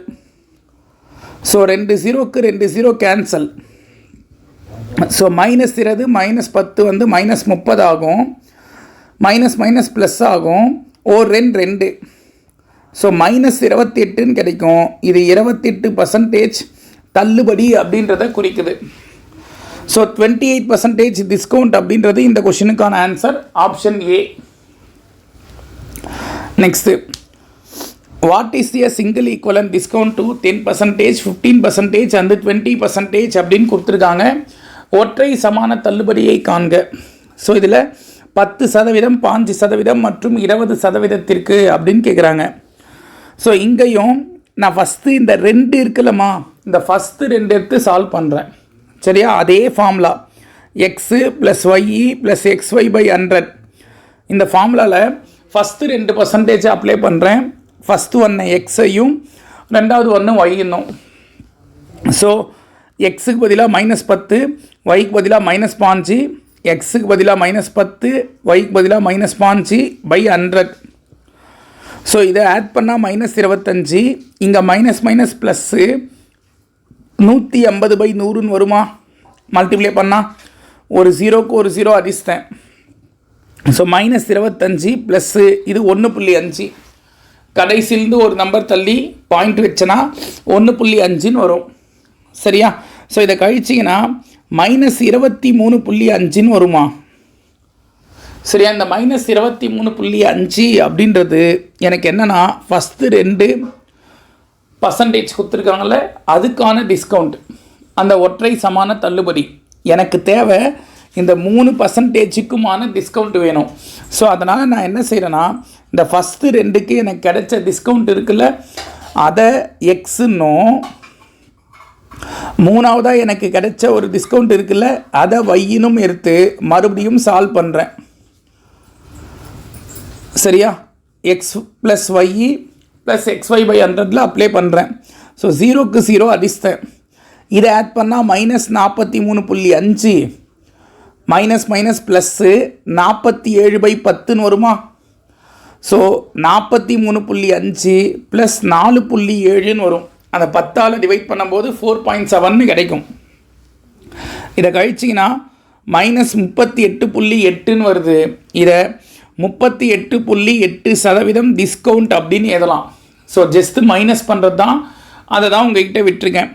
ஸோ 2 0க்கு 2 0 கேன்சல். ஸோ -20 -10 வந்து -30 ஆகும், மைனஸ் ப்ளஸ் ஆகும், ஓர் 2. ஸோ -28ன்னு கிடைக்கும். இது 28% தள்ளுபடி அப்படின்றத குறிக்குது. ஸோ 28% டிஸ்கவுண்ட் அப்படின்றது இந்த கொஷினுக்கான answer, option A. Next, what is a single equivalent discount to 10%, 15% and 20% அப்படின்னு கொடுத்துருக்காங்க. ஒற்றை சமான தள்ளுபடியை காண்க. ஸோ இதில் 10%, 5% மற்றும் 20% அப்படின்னு கேட்குறாங்க. ஸோ இங்கேயும் நான் ஃபஸ்ட்டு இந்த 2 இருக்குல்லம்மா, இந்த ஃபஸ்ட்டு 2 எடுத்து சால்வ் பண்ணுறேன். சரியா? அதே formula X plus Y plus XY / 100. இந்த ஃபார்முலாவில் ஃபஸ்ட்டு 2% அப்ளை பண்ணுறேன், ஃபஸ்ட்டு ஒன்று எக்ஸையும் ரெண்டாவது ஒன்று ஒய்னும். ஸோ எக்ஸுக்கு பதிலாக -10, ஒய்க்கு பதிலாக -5, எக்ஸுக்கு பதிலாக -10, ஒய்க்கு பதிலாக -5/100. ஸோ இதை ஆட் பண்ணால் -25, இங்கே மைனஸ் ப்ளஸ்ஸு 150/100ன்னு வருமா? மல்டிப்ளை பண்ணால் ஒரு ஜீரோக்கு ஒரு ஜீரோ அடிச்சிட்டேன். ஸோ -25 ப்ளஸ்ஸு இது 1.5, கடைசிலேருந்து ஒரு நம்பர் தள்ளி பாயிண்ட் வச்சனா 1.5ன்னு வரும். சரியா? ஸோ இதை கழிச்சிங்கன்னா -23.5ன்னு வருமா? சரியா? இந்த -23.5 அப்படின்றது எனக்கு என்னென்னா ஃபஸ்ட்டு 2% கொடுத்துருக்காங்கல்ல, அதுக்கான டிஸ்கவுண்ட், அந்த ஒற்றை சமான தள்ளுபடி. எனக்கு தேவை இந்த 3%க்குமான டிஸ்கவுண்ட் வேணும். ஸோ அதனால் நான் என்ன செய்கிறேன்னா, இந்த ஃபஸ்ட்டு 2க்கு எனக்கு கிடைச்ச டிஸ்கவுண்ட் இருக்குல்ல, அதை எக்ஸுன்னும், மூணாவதாக எனக்கு கிடைச்ச ஒரு டிஸ்கவுண்ட் இருக்குல்ல, அதை ஒய்னும் எடுத்து மறுபடியும் சால்வ் பண்ணுறேன். சரியா? X plus Y plus XY/100 apply பண்ணுறேன். ஸோ 0க்கு 0 அடிச்சிட்டேன். இதை ஆட் பண்ணால் -43.5 மைனஸ் ப்ளஸ்ஸு 47/10ன்னு வருமா? ஸோ 43.5 ப்ளஸ் 4.7ன்னு வரும். அந்த 10ஆல் டிவைட் பண்ணும்போது 4.7ன்னு கிடைக்கும். இதை கழிச்சிங்கன்னா -38.8ன்னு வருது. இதை 38.8% டிஸ்கவுண்ட் அப்படின்னு எழுதலாம். ஸோ ஜஸ்ட்டு மைனஸ் பண்ணுறது தான், அதை தான் உங்கள்கிட்ட விட்டுருக்கேன்.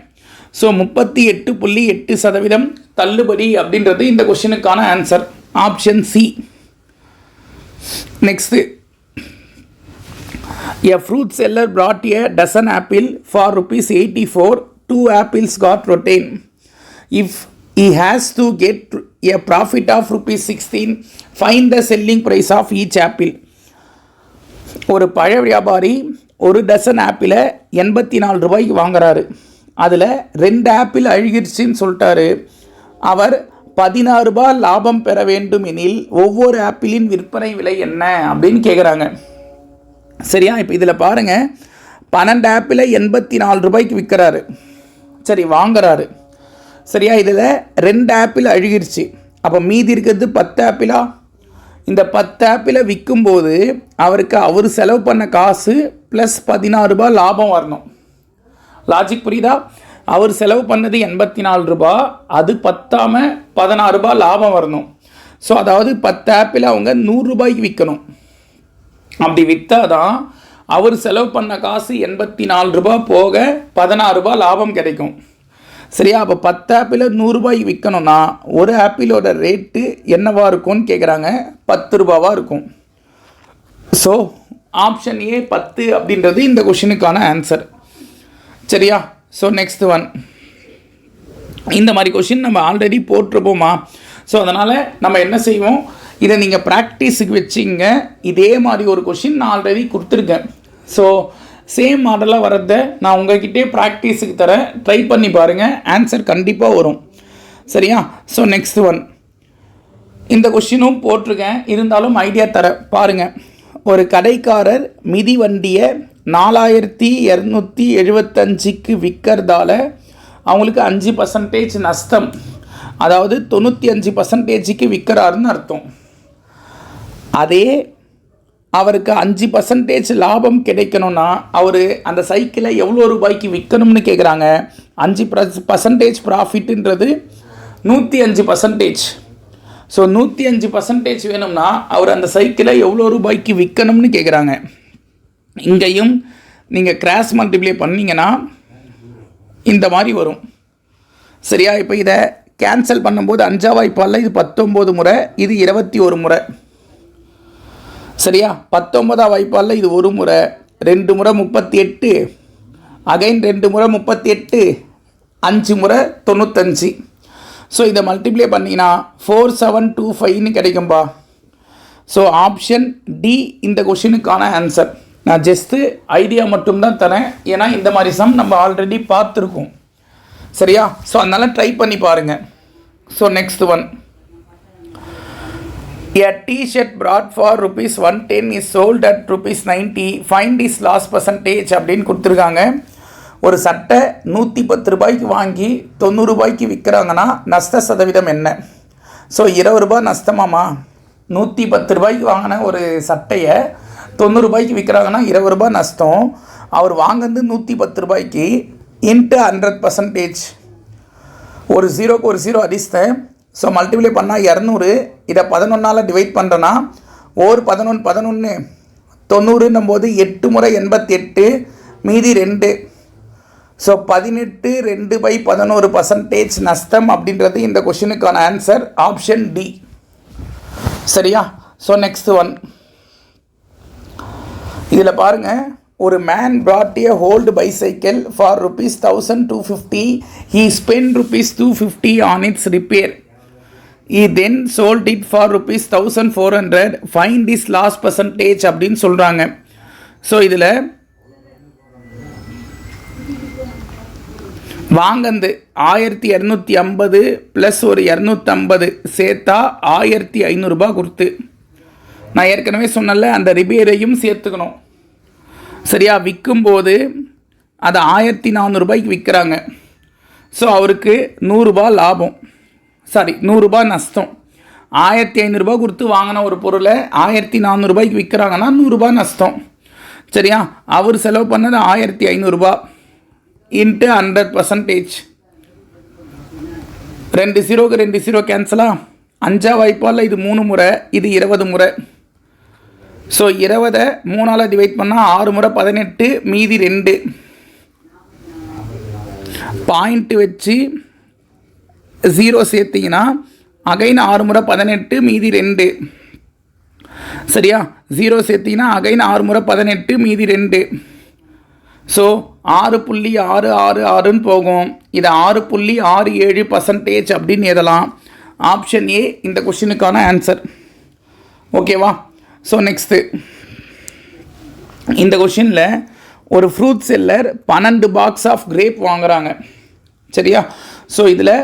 ஸோ 38.8% தள்ளுபடி அப்படின்றது இந்த கொஷினுக்கான answer, option C. Next, a fruit seller brought a dozen apple for ₹84. 2 apples got retained. If he has to get a profit of ₹16, find the selling price of each apple. ஒரு பழ வியாபாரி ஒரு dozen ஆப்பிளை ₹84 வாங்குறாரு. அதில் 2 apple அழுகிடுச்சின்னு சொல்லிட்டாரு. அவர் ₹16 லாபம் பெற வேண்டும் எனில் ஒவ்வொரு ஆப்பிளின் விற்பனை விலை என்ன அப்படின்னு கேட்குறாங்க. சரியா? இப்போ இதில் பாருங்கள், 12 ஆப்பிளை ₹84 விற்கிறாரு. சரி, வாங்குறாரு. சரியா? இதில் 2 ஆப்பிள் அழுகிருச்சு. அப்போ மீதி இருக்கிறது 10 ஆப்பிளா? இந்த 10 ஆப்பிளை விற்கும்போது அவருக்கு அவர் செலவு பண்ண காசு ப்ளஸ் ₹16 லாபம் வரணும். லாஜிக் புரியுதா? அவர் செலவு பண்ணது ₹84, அது பத்தாமல் ₹16 லாபம் வரணும். ஸோ அதாவது 10 ஆப்பிள் அவங்க ₹100 விற்கணும். அப்படி விற்றா தான் அவர் செலவு பண்ண காசு ₹84 போக ₹16 லாபம் கிடைக்கும். சரியா? அப்போ 10 ஆப்பிள் ₹100 விற்கணும்னா ஒரு ஆப்பிளோட ரேட்டு என்னவாக இருக்கும்னு கேட்குறாங்க. ₹10 இருக்கும். ஸோ ஆப்ஷன் ஏ 10 அப்படின்றது இந்த கொஷினுக்கான ஆன்சர். சரியா? ஸோ நெக்ஸ்ட் ஒன், இந்த மாதிரி கொஷின் நம்ம ஆல்ரெடி போட்டிருப்போமா? ஸோ அதனால் நம்ம என்ன செய்வோம், இதை நீங்கள் ப்ராக்டிஸுக்கு வச்சிங்க. இதே மாதிரி ஒரு கொஷின் நான் ஆல்ரெடி கொடுத்துருக்கேன். ஸோ சேம் மாடலாக வரதை நான் உங்கள்கிட்டே ப்ராக்டிஸுக்கு தரேன். ட்ரை பண்ணி பாருங்கள், ஆன்சர் கண்டிப்பாக வரும். சரியா? ஸோ நெக்ஸ்ட் ஒன், இந்த கொஷினும் போட்டிருக்கேன், இருந்தாலும் ஐடியா தர பாருங்கள். ஒரு கடைக்காரர் மிதிவண்டியை 4275க்கு விற்கிறதால அவங்களுக்கு 5% நஷ்டம், அதாவது 95%க்கு விற்கிறாருன்னு அர்த்தம். அதே அவருக்கு 5% லாபம் கிடைக்கணும்னா அவர் அந்த சைக்கிளை எவ்வளோ ரூபாய்க்கு விற்கணும்னு கேட்குறாங்க. 5% ப்ராஃபிட்டுன்றது 105%. ஸோ 105% வேணும்னா அவர் அந்த சைக்கிளை எவ்வளோ ரூபாய்க்கு விற்கணும்னு கேட்குறாங்க. இங்கேயும் நீங்கள் கிராஸ் மல்டிப்ளை பண்ணிங்கன்னா இந்த மாதிரி வரும். சரியா? இப்போ இதை கேன்சல் பண்ணும்போது 5 வாய்ப்பால் இது 19 முறை, இது 21 முறை. சரியா? 19 வாய்ப்பால் இது 1 முறை, 2 முறை 38, அகைன் 2 முறை 38, 5 முறை 95. ஸோ இதை மல்டிப்ளை பண்ணிங்கன்னா 4725ன்னு கிடைக்கும்பா. ஸோ ஆப்ஷன் டி இந்த கொஷினுக்கான ஆன்சர். நான் ஜஸ்ட்டு ஐடியா மட்டும்தான் தரேன், ஏன்னா இந்த மாதிரி சம் நம்ம ஆல்ரெடி பார்த்துருக்கோம். சரியா? ஸோ அதனால் ட்ரை பண்ணி பாருங்கள். So next one, A t-shirt brought for rupees 110 is sold at rupees 90. Find its loss percentage அப்படின்னு கொடுத்துருக்காங்க. ஒரு சட்டை 110 ரூபாய்க்கு வாங்கி 90 ரூபாய்க்கு விற்கிறாங்கன்னா நஷ்ட சதவீதம் என்ன? ஸோ 20 ரூபாய் நஷ்டமாமா. 110 ரூபாய்க்கு வாங்கின ஒரு சட்டையை 90 ரூபாய்க்கு விற்கிறாங்கன்னா 20 ரூபாய் நஷ்டம். அவர் வாங்கினது 110 ரூபாய்க்கு இன்ட்டு 100%. ஒரு ஜீரோக்கு ஒரு ஜீரோ அடிச்சிட்டேன். ஸோ மல்டிப்ளை பண்ணால் 200. இதை 11ஆல் டிவைட் பண்ணுறேன்னா ஒரு 11 90ன்னும் போது 8 முறை 88 மீதி 2. ஸோ 18 2/11% நஷ்டம் அப்படின்றது இந்த கொஷினுக்கான ஆன்சர் ஆப்ஷன் டி. சரியா? ஸோ நெக்ஸ்ட் ஒன் இதில் பாருங்கள். ஒரு man brought a old bicycle for rupees 1250. He spent rupees 250 on its repair. He then sold it for rupees 1400. Find his loss percentage அப்படின்னு சொல்கிறாங்க. ஸோ இதில் வாங்கந்து 1250 ப்ளஸ் ஒரு 250 சேர்த்தா 1500 ரூபாய் கொடுத்து, நான் ஏற்கனவே சொன்னல அந்த ரிப்பேரையும் சேர்த்துக்கணும். சரியா? விற்கும்போது அதை 1400 ரூபாய்க்கு விற்கிறாங்க. ஸோ அவருக்கு 100 ரூபாய் லாபம், 100 ரூபாய் நஷ்டம். 1500 ரூபாய் கொடுத்து வாங்கின ஒரு பொருளை 1400 ரூபாய்க்கு விற்கிறாங்கன்னா 100 ரூபாய் நஷ்டம். சரியா? அவர் செலவு பண்ணது 1500 ரூபாய் இன்ட்டு 100%. 2 ஜீரோக்கு 2 ஜீரோ கேன்சலா? 5 வாய்ப்பால் இது 3 முறை, இது 20 முறை. ஸோ 20 3ஆல் டிவைட் பண்ணால் 6 முறை 18 மீதி 2. பாயிண்ட்டு வச்சு ஜீரோ சேர்த்திங்கன்னா அகைன் 6 முறை 18 மீதி 2. சரியா? ஜீரோ சேர்த்திங்கன்னா அகைன் 6 முறை 18 மீதி 2. ஸோ 6.666ன்னு போகும். இது 6.67% அப்படின்னு எழுதலாம். ஆப்ஷன் ஏ இந்த கொஷினுக்கான ஆன்சர். ஓகேவா? ஸோ நெக்ஸ்ட்டு இந்த கொஷினில் ஒரு fruit seller 12 box of grape வாங்குகிறாங்க. சரியா? ஸோ இதில்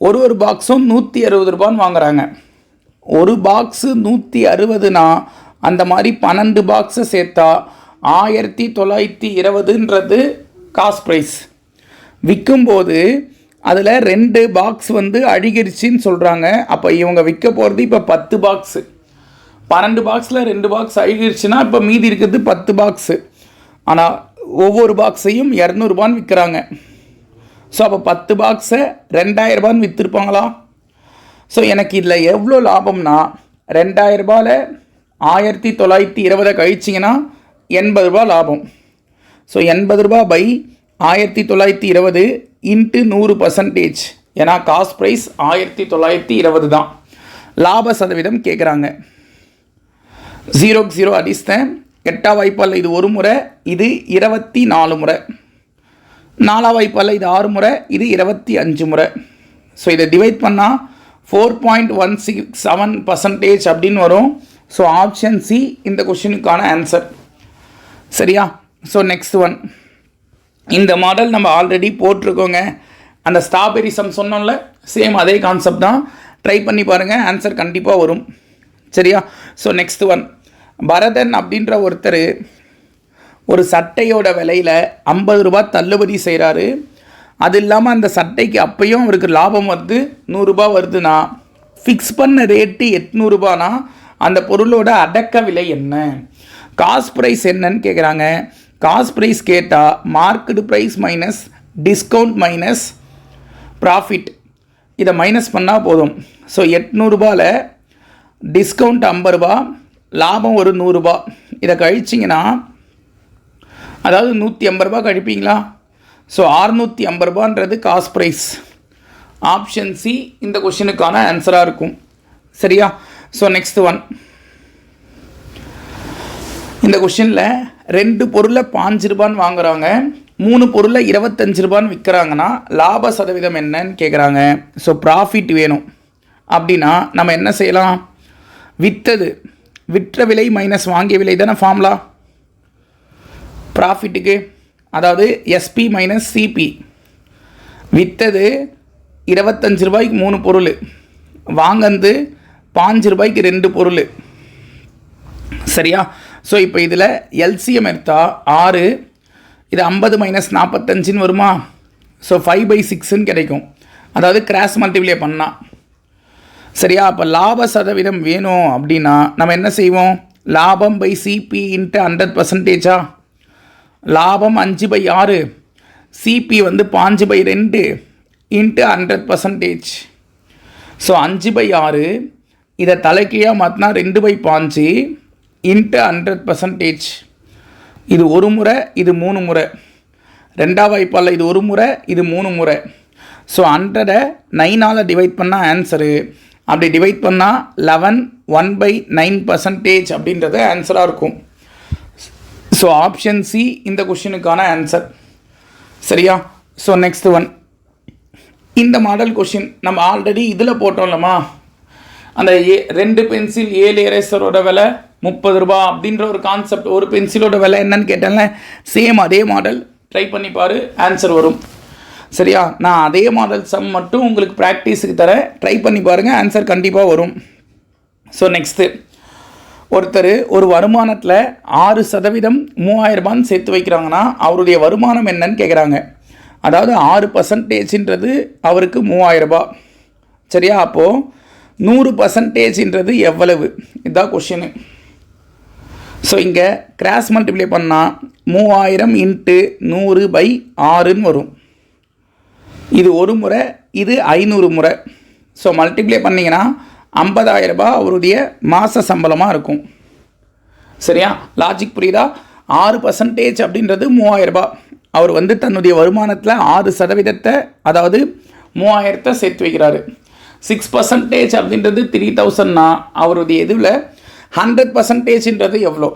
ஒரு பாக்ஸும் 160 ரூபான்னு வாங்குகிறாங்க. ஒரு பாக்ஸு 160னா அந்த மாதிரி 12 பாக்ஸை சேர்த்தா 1920ன்றது காஸ்ட் ப்ரைஸ். விற்கும்போது அதில் 2 பாக்ஸ் அழுகிருச்சின்னு சொல்கிறாங்க. அப்போ இவங்க விற்க போகிறது இப்போ 10 பாக்ஸு. 12 பாக்ஸில் 2 பாக்ஸ் அழுகிருச்சுன்னா இப்போ மீதி இருக்கிறது 10 பாக்ஸு. ஆனால் ஒவ்வொரு பாக்ஸையும் 200 ரூபான்னு விற்கிறாங்க. ஸோ அப்போ 10 பாக்ஸை 2000 ரூபான்னு விற்றுருப்பாங்களா? ஸோ எனக்கு இதில் எவ்வளோ லாபம்னா 2000 ரூபாயில் 1920 கழிச்சிங்கன்னா 80 ரூபா லாபம். ஸோ 80 ரூபா பை 1920 இன்ட்டு 100%. ஏன்னா காஸ்ட் ப்ரைஸ் 1920 தான். லாப சதவீதம் கேட்குறாங்க. 0க்கு 0 அடிச்சிட்டேன். 8 வாய்ப்பால் இது 1 முறை, இது 24 முறை. 4 வாய்ப்பால் இது 6 முறை, இது 25 முறை. ஸோ இதை டிவைட் பண்ணால் 4.167% அப்படின்னு வரும். ஸோ ஆப்ஷன் சி இந்த கொஷினுக்கான ஆன்சர். சரியா? ஸோ நெக்ஸ்ட் ஒன் இந்த மாடல் நம்ம ஆல்ரெடி போட்டிருக்கோங்க. அந்த ஸ்ட்ராபெரி சம் சொன்னோம்ல, சேம் அதே கான்செப்ட் தான். ட்ரை பண்ணி பாருங்கள், ஆன்சர் கண்டிப்பாக வரும். சரியா? ஸோ நெக்ஸ்ட் ஒன் பரதன் அப்படின்ற ஒருத்தர் ஒரு சட்டையோட விலையில் 50 ரூபாய் தள்ளுபடி செய்கிறாரு. அது இல்லாமல் அந்த சட்டைக்கு அப்பையும் அவருக்கு லாபம் 100 ரூபா வருதுன்னா ஃபிக்ஸ் பண்ண ரேட்டு 800 ரூபானா அந்த பொருளோட அடக்க விலை என்ன? காஸ்ட் ப்ரைஸ் என்னன்னு கேட்குறாங்க. காஸ்ட் ப்ரைஸ் கேட்டால் market price minus discount minus profit, இதை மைனஸ் பண்ணால் போதும். ஸோ 800 ரூபாயில் டிஸ்கவுண்ட் 50 ரூபா, லாபம் ஒரு 100 ரூபா. இதை கழிச்சிங்கன்னா அதாவது 150 ரூபா கழிப்பீங்களா? ஸோ 650 ரூபான்றது காஸ்ட் ப்ரைஸ். ஆப்ஷன் சி இந்த கொஷினுக்கான ஆன்சராக இருக்கும். சரியா? ஸோ நெக்ஸ்ட் ஒன் இந்த கொஷினில் 2 பொருளை 5 ரூபான்னு வாங்குகிறாங்க, 3 பொருளை 25 ரூபான்னு விற்கிறாங்கன்னா லாப சதவீதம் என்னன்னு கேட்குறாங்க. ஸோ ப்ராஃபிட் வேணும் அப்படின்னா நம்ம என்ன செய்யலாம்? விற்ற விலை மைனஸ் வாங்கிய விலை தானே ஃபார்முலா ப்ராஃபிட்டுக்கு. அதாவது எஸ்பி மைனஸ் சிபி. விற்றது 25 ரூபாய்க்கு 3 பொருள், வாங்கந்து 5 ரூபாய்க்கு 2 பொருள். சரியா? ஸோ இப்போ இதில் எல்சிஎம் எடுத்தால் 6, இது 50 மைனஸ் 45 வருமா? ஸோ 5/6 கிடைக்கும். அதாவது கிராஸ் மல்டிப்ளை பண்ணால். சரியா? அப்போ லாப சதவீதம் வேணும் அப்படின்னா நம்ம என்ன செய்வோம்? லாபம் பை சிபி இன்ட்டு 100%. லாபம் 5/6, சிபி வந்து 5/2 இன்ட்டு 100%. ஸோ 5/6 இதை தலைக்கீழாக மாற்றினா 2/5 இன்ட்டு 100%. இது ஒரு முறை, இது 3 முறை. 2ஆம் வாய்ப்பால் இது ஒரு முறை, இது 3 முறை. ஸோ 100 9ஆல் டிவைட் பண்ணால் ஆன்சரு. அப்படி டிவைட் பண்ணால் 11 1/9% அப்படின்றது ஆன்சராக இருக்கும். ஸோ ஆப்ஷன் சி இந்த கொஷினுக்கான ஆன்சர். சரியா? ஸோ நெக்ஸ்ட் ஒன், இந்த மாடல் கொஷின் நம்ம ஆல்ரெடி இதில் போட்டோம்லமா, அந்த 2 பென்சில் 7 எரேசரோட விலை 30 ரூபா அப்படின்ற ஒரு கான்செப்ட். ஒரு பென்சிலோட விலை என்னன்னு கேட்டேன்ல, சேம் அதே மாடல் ட்ரை பண்ணி பாரு, ஆன்சர் வரும். சரியா? நான் அதே மாடல் சம் மட்டும் உங்களுக்கு ப்ராக்டிஸுக்கு தரேன், ட்ரை பண்ணி பாருங்கள், ஆன்சர் கண்டிப்பாக வரும். ஸோ நெக்ஸ்ட்டு, ஒருத்தர் ஒரு வருமானத்தில் 6% 3000 ரூபான்னு சேர்த்து வைக்கிறாங்கன்னா அவருடைய வருமானம் என்னன்னு கேட்குறாங்க. அதாவது 6%ன்றது அவருக்கு 3000 ரூபாய். சரியா? அப்போது 100%ன்றது எவ்வளவு? இதுதான் கொஷினு. ஸோ இங்கே கிராஸ் மல்டிப்ளை பண்ணால் 3000 இன்ட்டு 100/6 வரும். இது ஒரு முறை, இது 500 முறை. ஸோ மல்டிப்ளை பண்ணிங்கன்னா 50,000 ரூபாய் அவருடைய மாத சம்பளமாக இருக்கும். சரியா? லாஜிக் புரியுதா? 6% அப்படின்றது 3000 ரூபாய். அவர் வந்து தன்னுடைய வருமானத்தில் 6%, அதாவது 3000 சேர்த்து வைக்கிறாரு. 6% அப்படின்றது 3000னா அவருடைய இதில் 100%ன்றது எவ்வளோ?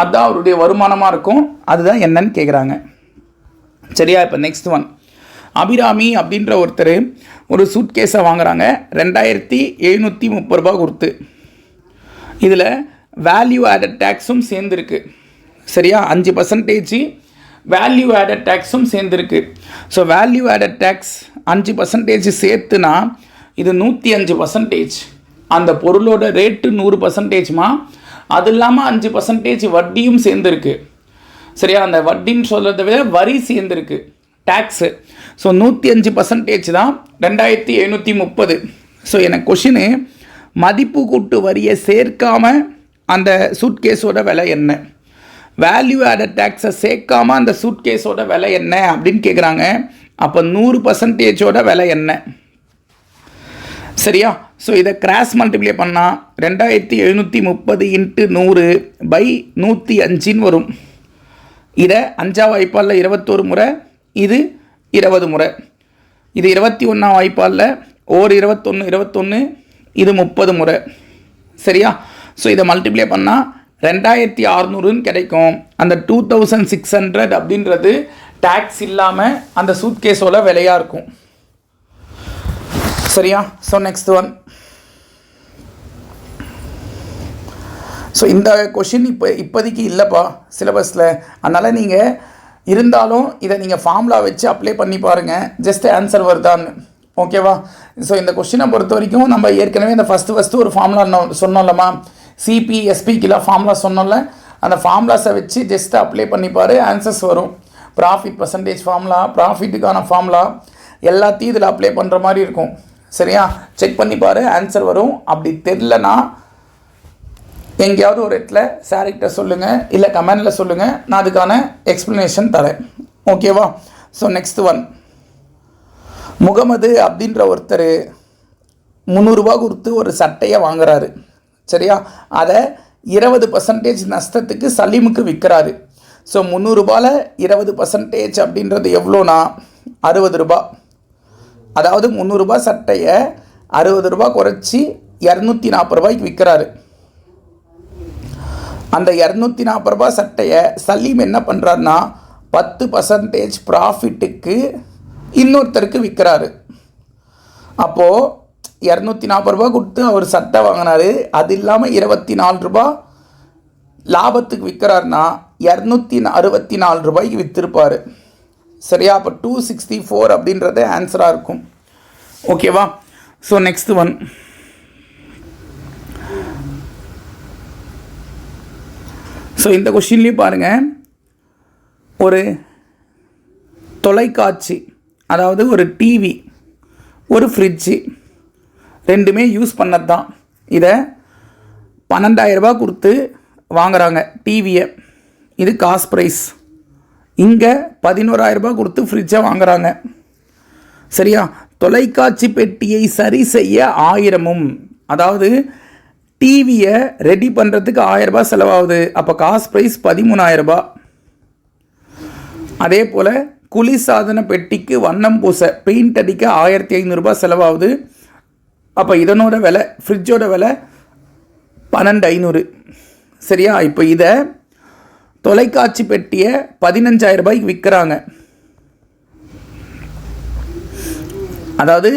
அதுதான் அவருடைய வருமானமாக இருக்கும். அதுதான் என்னன்னு கேட்குறாங்க. சரியா? இப்போ நெக்ஸ்ட் ஒன், அபிராமி அப்படின்ற ஒருத்தர் ஒரு சூட் கேஸை வாங்குகிறாங்க 2730 ரூபா கொடுத்து. இதில் வேல்யூ ஆடட் டேக்ஸும் சேர்ந்துருக்கு. சரியா? 5% வேல்யூ ஆடட் டேக்ஸும் சேர்ந்துருக்கு. ஸோ வேல்யூ ஆடட் டேக்ஸ் 5% சேர்த்துனா இது 105%. அந்த பொருளோட ரேட்டு 100%மா, அது இல்லாமல் 5% வட்டியும் சேர்ந்துருக்கு. சரியா? அந்த வட்டின்னு சொல்கிறத விட வரி சேர்ந்துருக்கு, டேக்ஸு. ஸோ 105% தான் 2730. ஸோ எனக்கு கொஷினு, மதிப்பு கூட்டு வரியை சேர்க்காமல் அந்த சூட்கேஸோட விலை என்ன, வேல்யூ ஆடட் டேக்ஸை சேர்க்காமல் அந்த சூட்கேஸோட விலை என்ன அப்படின்னு கேட்குறாங்க. அப்போ 100%ஓட விலை என்ன? சரியா? ஸோ இதை கிராஸ் மல்டிப்ளை பண்ணால் 2730 இன்ட்டு 100/105 வரும். இதை 5ஆம் வாய்ப்பாலில் 21 முறை, இது 20 முறை. இது 21ஆம் வாய்ப்பாலில் 21, இது 30 முறை. சரியா? ஸோ இதை மல்டிப்ளை பண்ணால் 2600ன்னு கிடைக்கும். அந்த 2600 அப்படின்றது டேக்ஸ் இல்லாமல் அந்த சூட்கேஸோட விலையாக இருக்கும். சரியா? ஸோ நெக்ஸ்ட் ஒன், ஸோ இந்த கொஷின் இப்போதைக்கு இல்லைப்பா சிலபஸில். அதனால் நீங்கள் இருந்தாலும் இதை நீங்கள் ஃபார்முலா வச்சு அப்ளை பண்ணி பாருங்கள், ஜஸ்ட் ஆன்சர் வருதான்னு. ஓகேவா? ஸோ இந்த கொஷினை பொறுத்த வரைக்கும் நம்ம ஏற்கனவே இந்த ஃபஸ்ட்டு ஒரு ஃபார்முலா சொன்னோம்லம்மா, சிபி எஸ்பிக்கெலாம் ஃபார்முலா சொன்னோம்ல, அந்த ஃபார்முலாஸை வச்சு ஜஸ்ட் அப்ளை பண்ணிப்பார், ஆன்சர்ஸ் வரும். ப்ராஃபிட் பர்சன்டேஜ் ஃபார்முலா, ப்ராஃபிட்டுக்கான ஃபார்முலா எல்லாத்தையும் இதில் அப்ளை பண்ணுற மாதிரி இருக்கும். சரியா? செக் பண்ணிப்பார், ஆன்சர் வரும். அப்படி தெரிலனா எங்கேயாவது ஒரு இடத்துல சார்கிட்ட சொல்லுங்கள், இல்லை கமெண்டில் சொல்லுங்கள், நான் அதுக்கான எக்ஸ்ப்ளனேஷன் தரேன். ஓகேவா? ஸோ நெக்ஸ்ட் ஒன், முகமது அப்படின்ற ஒருத்தர் 300 ரூபா கொடுத்து ஒரு சட்டையை வாங்குறாரு. சரியா? அதை 20% நஷ்டத்துக்கு சலீமுக்கு விற்கிறாரு. ஸோ 300 ரூபாயில் 20% அப்படின்றது எவ்வளோனா 60 ரூபா. அதாவது 300 ரூபா சட்டையை 60 ரூபா குறைச்சி 240 ரூபாய்க்கு விற்கிறாரு. அந்த 240 ரூபா சட்டையை சலீம் என்ன பண்ணுறாருன்னா 10% ப்ராஃபிட்டுக்கு இன்னொருத்தருக்கு விற்கிறாரு. அப்போது 240 ரூபா கொடுத்து அவர் சட்டை வாங்கினார், அது இல்லாமல் 24 ரூபா லாபத்துக்கு விற்கிறாருன்னா 264 ரூபாய்க்கு விற்றுருப்பார். சரியா? அப்போ 264 அப்படின்றது ஆன்சராக இருக்கும். ஓகேவா? ஸோ நெக்ஸ்ட் ஒன், ஸோ இந்த கொஷின்லேயும் பாருங்கள், ஒரு தொலைக்காட்சி, அதாவது ஒரு டிவி, ஒரு ஃப்ரிட்ஜு, ரெண்டுமே யூஸ் பண்ணது தான். இதை 12,000 ரூபா கொடுத்து வாங்குகிறாங்க டிவியை, இது காஸ்ட் ப்ரைஸ். இங்கே 11,000 ரூபா கொடுத்து ஃப்ரிட்ஜை வாங்குகிறாங்க. சரியா? தொலைக்காட்சி பெட்டியை சரி செய்ய 1000ம், அதாவது டிவியை ரெடி பண்ணுறதுக்கு 1000 ரூபா செலவாகுது. அப்போ காஸ்ட் ப்ரைஸ் 13,000 ரூபா. அதே போல் குளிர்சாதன பெட்டிக்கு வண்ணம் பூச, பெயிண்ட் அடிக்க 1500 ரூபா செலவாகுது. அப்போ இதனோட விலை, ஃப்ரிட்ஜோட விலை 12,500. சரியா? இப்போ இதை தொலைக்காட்சி பெட்டியை 15,000 ரூபாய்க்கு விற்கிறாங்க. அதாவது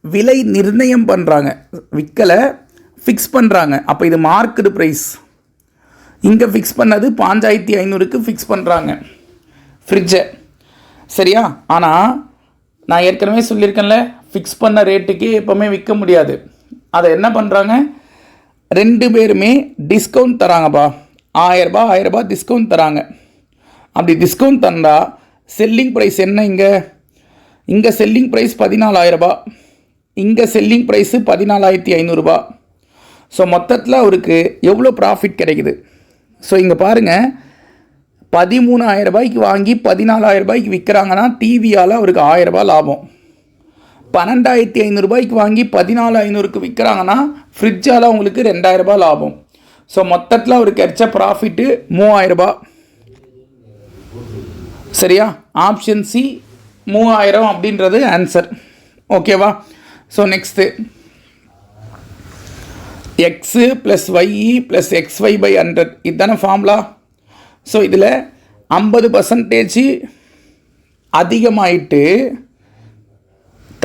விலை நிர்ணயம் பண்ணுறாங்க, விற்கலை, ஃபிக்ஸ் பண்ணுறாங்க. அப்போ இது மார்க்கெட் ப்ரைஸ். இங்கே ஃபிக்ஸ் பண்ணது 5,500க்கு ஃபிக்ஸ் பண்ணுறாங்க ஃப்ரிட்ஜை. சரியா? ஆனால் நான் ஏற்கனவே சொல்லியிருக்கேன்ல, ஃபிக்ஸ் பண்ண ரேட்டுக்கே எப்போவுமே விற்க முடியாது. அதை என்ன பண்ணுறாங்க, ரெண்டு பேருமே டிஸ்கவுண்ட் தராங்கப்பா. 1000 ரூபா டிஸ்கவுண்ட் தராங்க. அப்படி டிஸ்கவுண்ட் தந்தால் செல்லிங் ப்ரைஸ் என்ன, இங்கே செல்லிங் ப்ரைஸ் 14,000 ரூபா, இங்கே செல்லிங் ப்ரைஸு 14,500 ரூபா. ஸோ மொத்தத்தில் அவருக்கு எவ்வளோ ப்ராஃபிட் கிடைக்குது. ஸோ இங்கே பாருங்கள், 13,000 ரூபாய்க்கு வாங்கி 14,000 ரூபாய்க்கு விற்கிறாங்கன்னா டிவியால் அவருக்கு 1000 ரூபா லாபம். 12,500 ரூபாய்க்கு வாங்கி 14,500க்கு விற்கிறாங்கன்னா ஃப்ரிட்ஜால் அவங்களுக்கு 2,000 ரூபா லாபம். ஸோ மொத்தத்தில் அவருக்கு கிடைச்ச ப்ராஃபிட்டு 3,000 ரூபா. சரியா? ஆப்ஷன் சி 3,000 அப்படின்றது ஆன்சர். ஓகேவா? So next, X plus Y plus XY/100 இதுதானே ஃபார்முலா. ஸோ இதில் 50% அதிகமாயிட்டு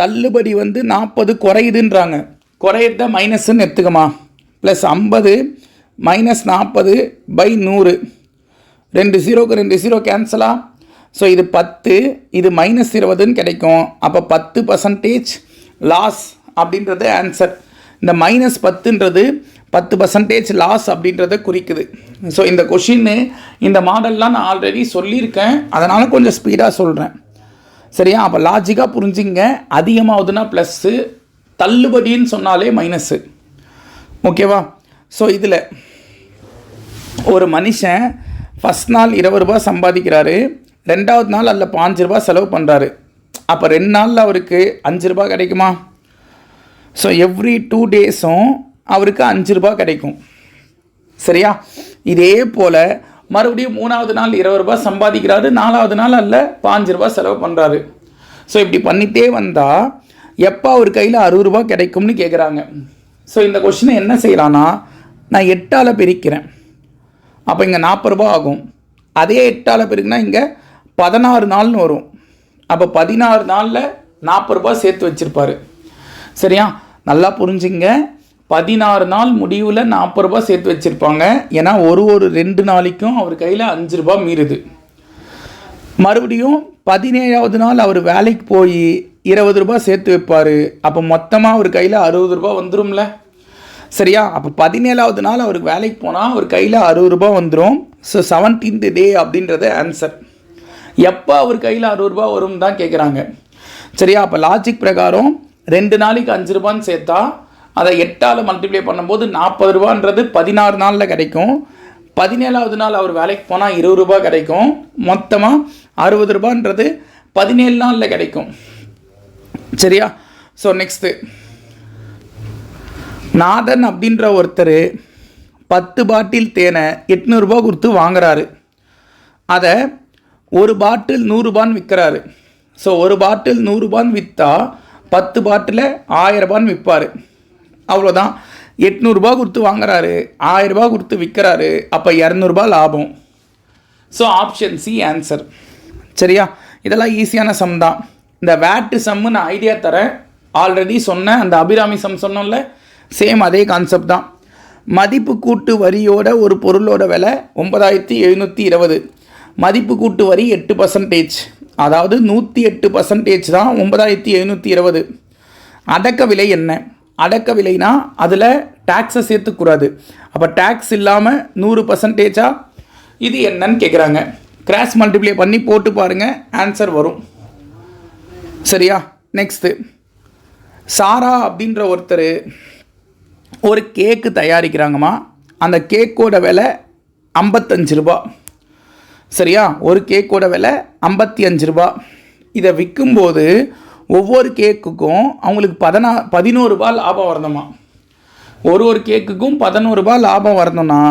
தள்ளுபடி 40 குறையுதுன்றாங்க. குறையத மைனஸ்ன்னு எடுத்துக்கமா. ப்ளஸ் 50 மைனஸ் 40/100, 2 0க்கு 2 0 கேன்சலா. ஸோ இது 10, இது -20ன்னு கிடைக்கும். அப்போ 10% லாஸ் அப்படின்றது ஆன்சர். இந்த -10ன்றது 10% லாஸ் அப்படின்றத குறிக்குது. ஸோ இந்த கொஷின்னு, இந்த மாடல்லாம் நான் ஆல்ரெடி சொல்லியிருக்கேன், அதனால் கொஞ்சம் ஸ்பீடாக சொல்கிறேன். சரியா? அப்போ லாஜிக்காக புரிஞ்சுங்க. அதிகமாகுதுன்னா ப்ளஸ்ஸு, தள்ளுபடின்னு சொன்னாலே மைனஸு. ஓகேவா? ஸோ இதில் ஒரு மனுஷன் ஃபஸ்ட் நாள் 20 ரூபா சம்பாதிக்கிறாரு, 2வது நாள் அதில் 5 ரூபா செலவு பண்ணுறாரு. அப்போ 2 நாளில் அவருக்கு 5 ரூபா கிடைக்குமா? ஸோ எவ்ரி 2 டேஸும் அவருக்கு 5 ரூபா கிடைக்கும். சரியா? இதே போல் மறுபடியும் 3வது நாள் 20 ரூபா சம்பாதிக்கிறாரு, 4வது நாள் அதில் 5 ரூபா செலவு பண்ணுறாரு. ஸோ இப்படி பண்ணிகிட்டே வந்தால் எப்போ அவர் கையில் 60 ரூபா கிடைக்கும்னு கேட்குறாங்க. ஸோ இந்த கொஷினை என்ன செய்யலான்னா, நான் 8ஆல் பிரிக்கிறேன். அப்போ இங்கே 40 ரூபா ஆகும். அதே 8ஆல் பிரிக்குன்னா இங்கே 16 நாள்னு வரும். அப்போ 16 நாளில் 40 ரூபா சேர்த்து வச்சுருப்பார். சரியா? நல்லா புரிஞ்சுங்க. 16 நாள் முடிவில் 40 ரூபா சேர்த்து வச்சுருப்பாங்க. ஏன்னா ஒரு 2 நாளைக்கும் அவர் கையில் 5 ரூபா மீறுது. மறுபடியும் 17வது நாள் அவர் வேலைக்கு போய் 20 ரூபா சேர்த்து வைப்பார். அப்போ மொத்தமாக அவர் கையில் 60 ரூபா வந்துடும்ல. சரியா? அப்போ 17வது நாள் அவருக்கு வேலைக்கு போனால் அவர் கையில் 60 ரூபா வந்துடும். ஸோ 17th டே அப்படின்றது ஆன்சர். எப்போ அவர் கையில் 60 ரூபா வரும் தான் கேட்குறாங்க. சரியா? அப்போ லாஜிக் பிரகாரம் 2 நாளைக்கு 5 ரூபான்னு சேர்த்தா அதை 8ஆல் மல்டிப்ளை பண்ணும்போது 40 ரூபான்றது 16 நாளில் கிடைக்கும். 17வது நாள் அவர் வேலைக்கு போனால் 20 ரூபா கிடைக்கும். மொத்தமாக 60 ரூபான்றது 17 நாளில் கிடைக்கும். சரியா? ஸோ நெக்ஸ்ட்டு, நாதன் அப்படின்ற ஒருத்தர் 10 பாட்டில் தேனை 800 ரூபா கொடுத்து வாங்குறாரு. அதை ஒரு பாட்டில் 100 ரூபான்னு விற்கிறாரு. ஸோ ஒரு பாட்டில் 100 ரூபான்னு விற்றா 10 பாட்டில் 1000 ரூபான்னு விற்பார். அவ்வளோதான். 800 ரூபா கொடுத்து வாங்குறாரு, 1000 ரூபா கொடுத்து விற்கிறாரு. அப்போ 200 ரூபா லாபம். So option C answer. சரியா? இதெல்லாம் ஈஸியான சம் தான். இந்த வேட்டு சம்மு நான் ஐடியா தரேன், ஆல்ரெடி சொன்னேன். அந்த அபிராமி சம் சொன்னோம்ல, சேம் அதே கான்செப்ட் தான். மதிப்பு கூட்டு வரியோட ஒரு பொருளோட விலை 9,720. மதிப்பு கூட்டு வரி 8%, அதாவது 108% தான் 9,720. அடக்க விலை என்ன? அடக்க விலைனா அதில் டேக்ஸை சேர்த்துக்கூடாது. அப்போ டேக்ஸ் இல்லாமல் 100%, இது என்னன்னு கேட்குறாங்க. கிராஸ் மல்டிப்ளை பண்ணி போட்டு பாருங்கள், ஆன்சர் வரும். சரியா? நெக்ஸ்ட்டு, சாரா அப்படின்ற ஒருத்தர் ஒரு கேக்கு தயாரிக்கிறாங்கம்மா. அந்த கேக்கோட விலை 55 ரூபா. சரியா? ஒரு கேக்கோட விலை 55 ரூபா. இதை விற்கும்போது ஒவ்வொரு கேக்குக்கும் அவங்களுக்கு 11 ரூபா லாபம் வரணுமா. ஒரு கேக்குக்கும் 11 ரூபா லாபம் வரணும்னா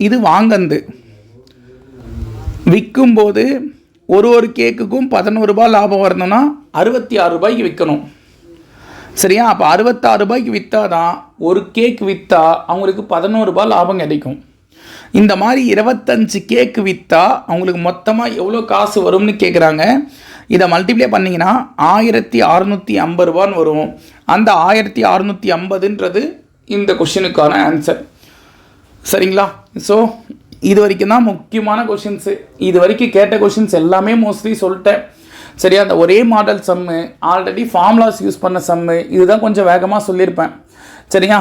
இது வாங்கந்து. விற்கும்போது ஒரு கேக்குக்கும் 11 ரூபா லாபம் வரணும்னா 66 ரூபாய்க்கு விற்கணும். சரியா? அப்போ 66 ரூபாய்க்கு விற்றா தான் ஒரு கேக் விற்றா அவங்களுக்கு 11 ரூபா லாபம் கிடைக்கும். இந்த மாதிரி 25 கேக்கு விற்றா அவங்களுக்கு மொத்தமாக எவ்வளோ காசு வரும்னு கேட்குறாங்க. இதை மல்டிப்ளை பண்ணிங்கன்னா 1650 ரூபான்னு வரும். அந்த 1650ன்றது இந்த கொஷினுக்கான ஆன்சர். சரிங்களா? ஸோ இது வரைக்கும் தான் முக்கியமான கொஷின்ஸு. இது வரைக்கும் கேட்ட கொஷின்ஸ் எல்லாமே மோஸ்ட்லி சொல்லிட்டேன். சரியா? அந்த ஒரே மாடல் சம்மு, ஆல்ரெடி ஃபார்முலாஸ் யூஸ் பண்ண சம்மு, இதுதான் கொஞ்சம் வேகமாக சொல்லியிருப்பேன். சரியா?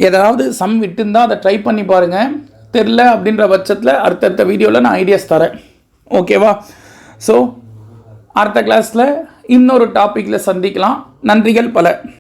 ஏதாவது சம் விட்டுருந்தால் அதை ட்ரை பண்ணி பாருங்கள். தெரில அப்படின்ற பட்சத்தில் அடுத்தடுத்த வீடியோவில் நான் ஐடியாஸ் தரேன். ஓகேவா? ஸோ அடுத்த கிளாஸில் இன்னொரு டாப்பிக்கில் சந்திக்கலாம். நன்றிகள் பல.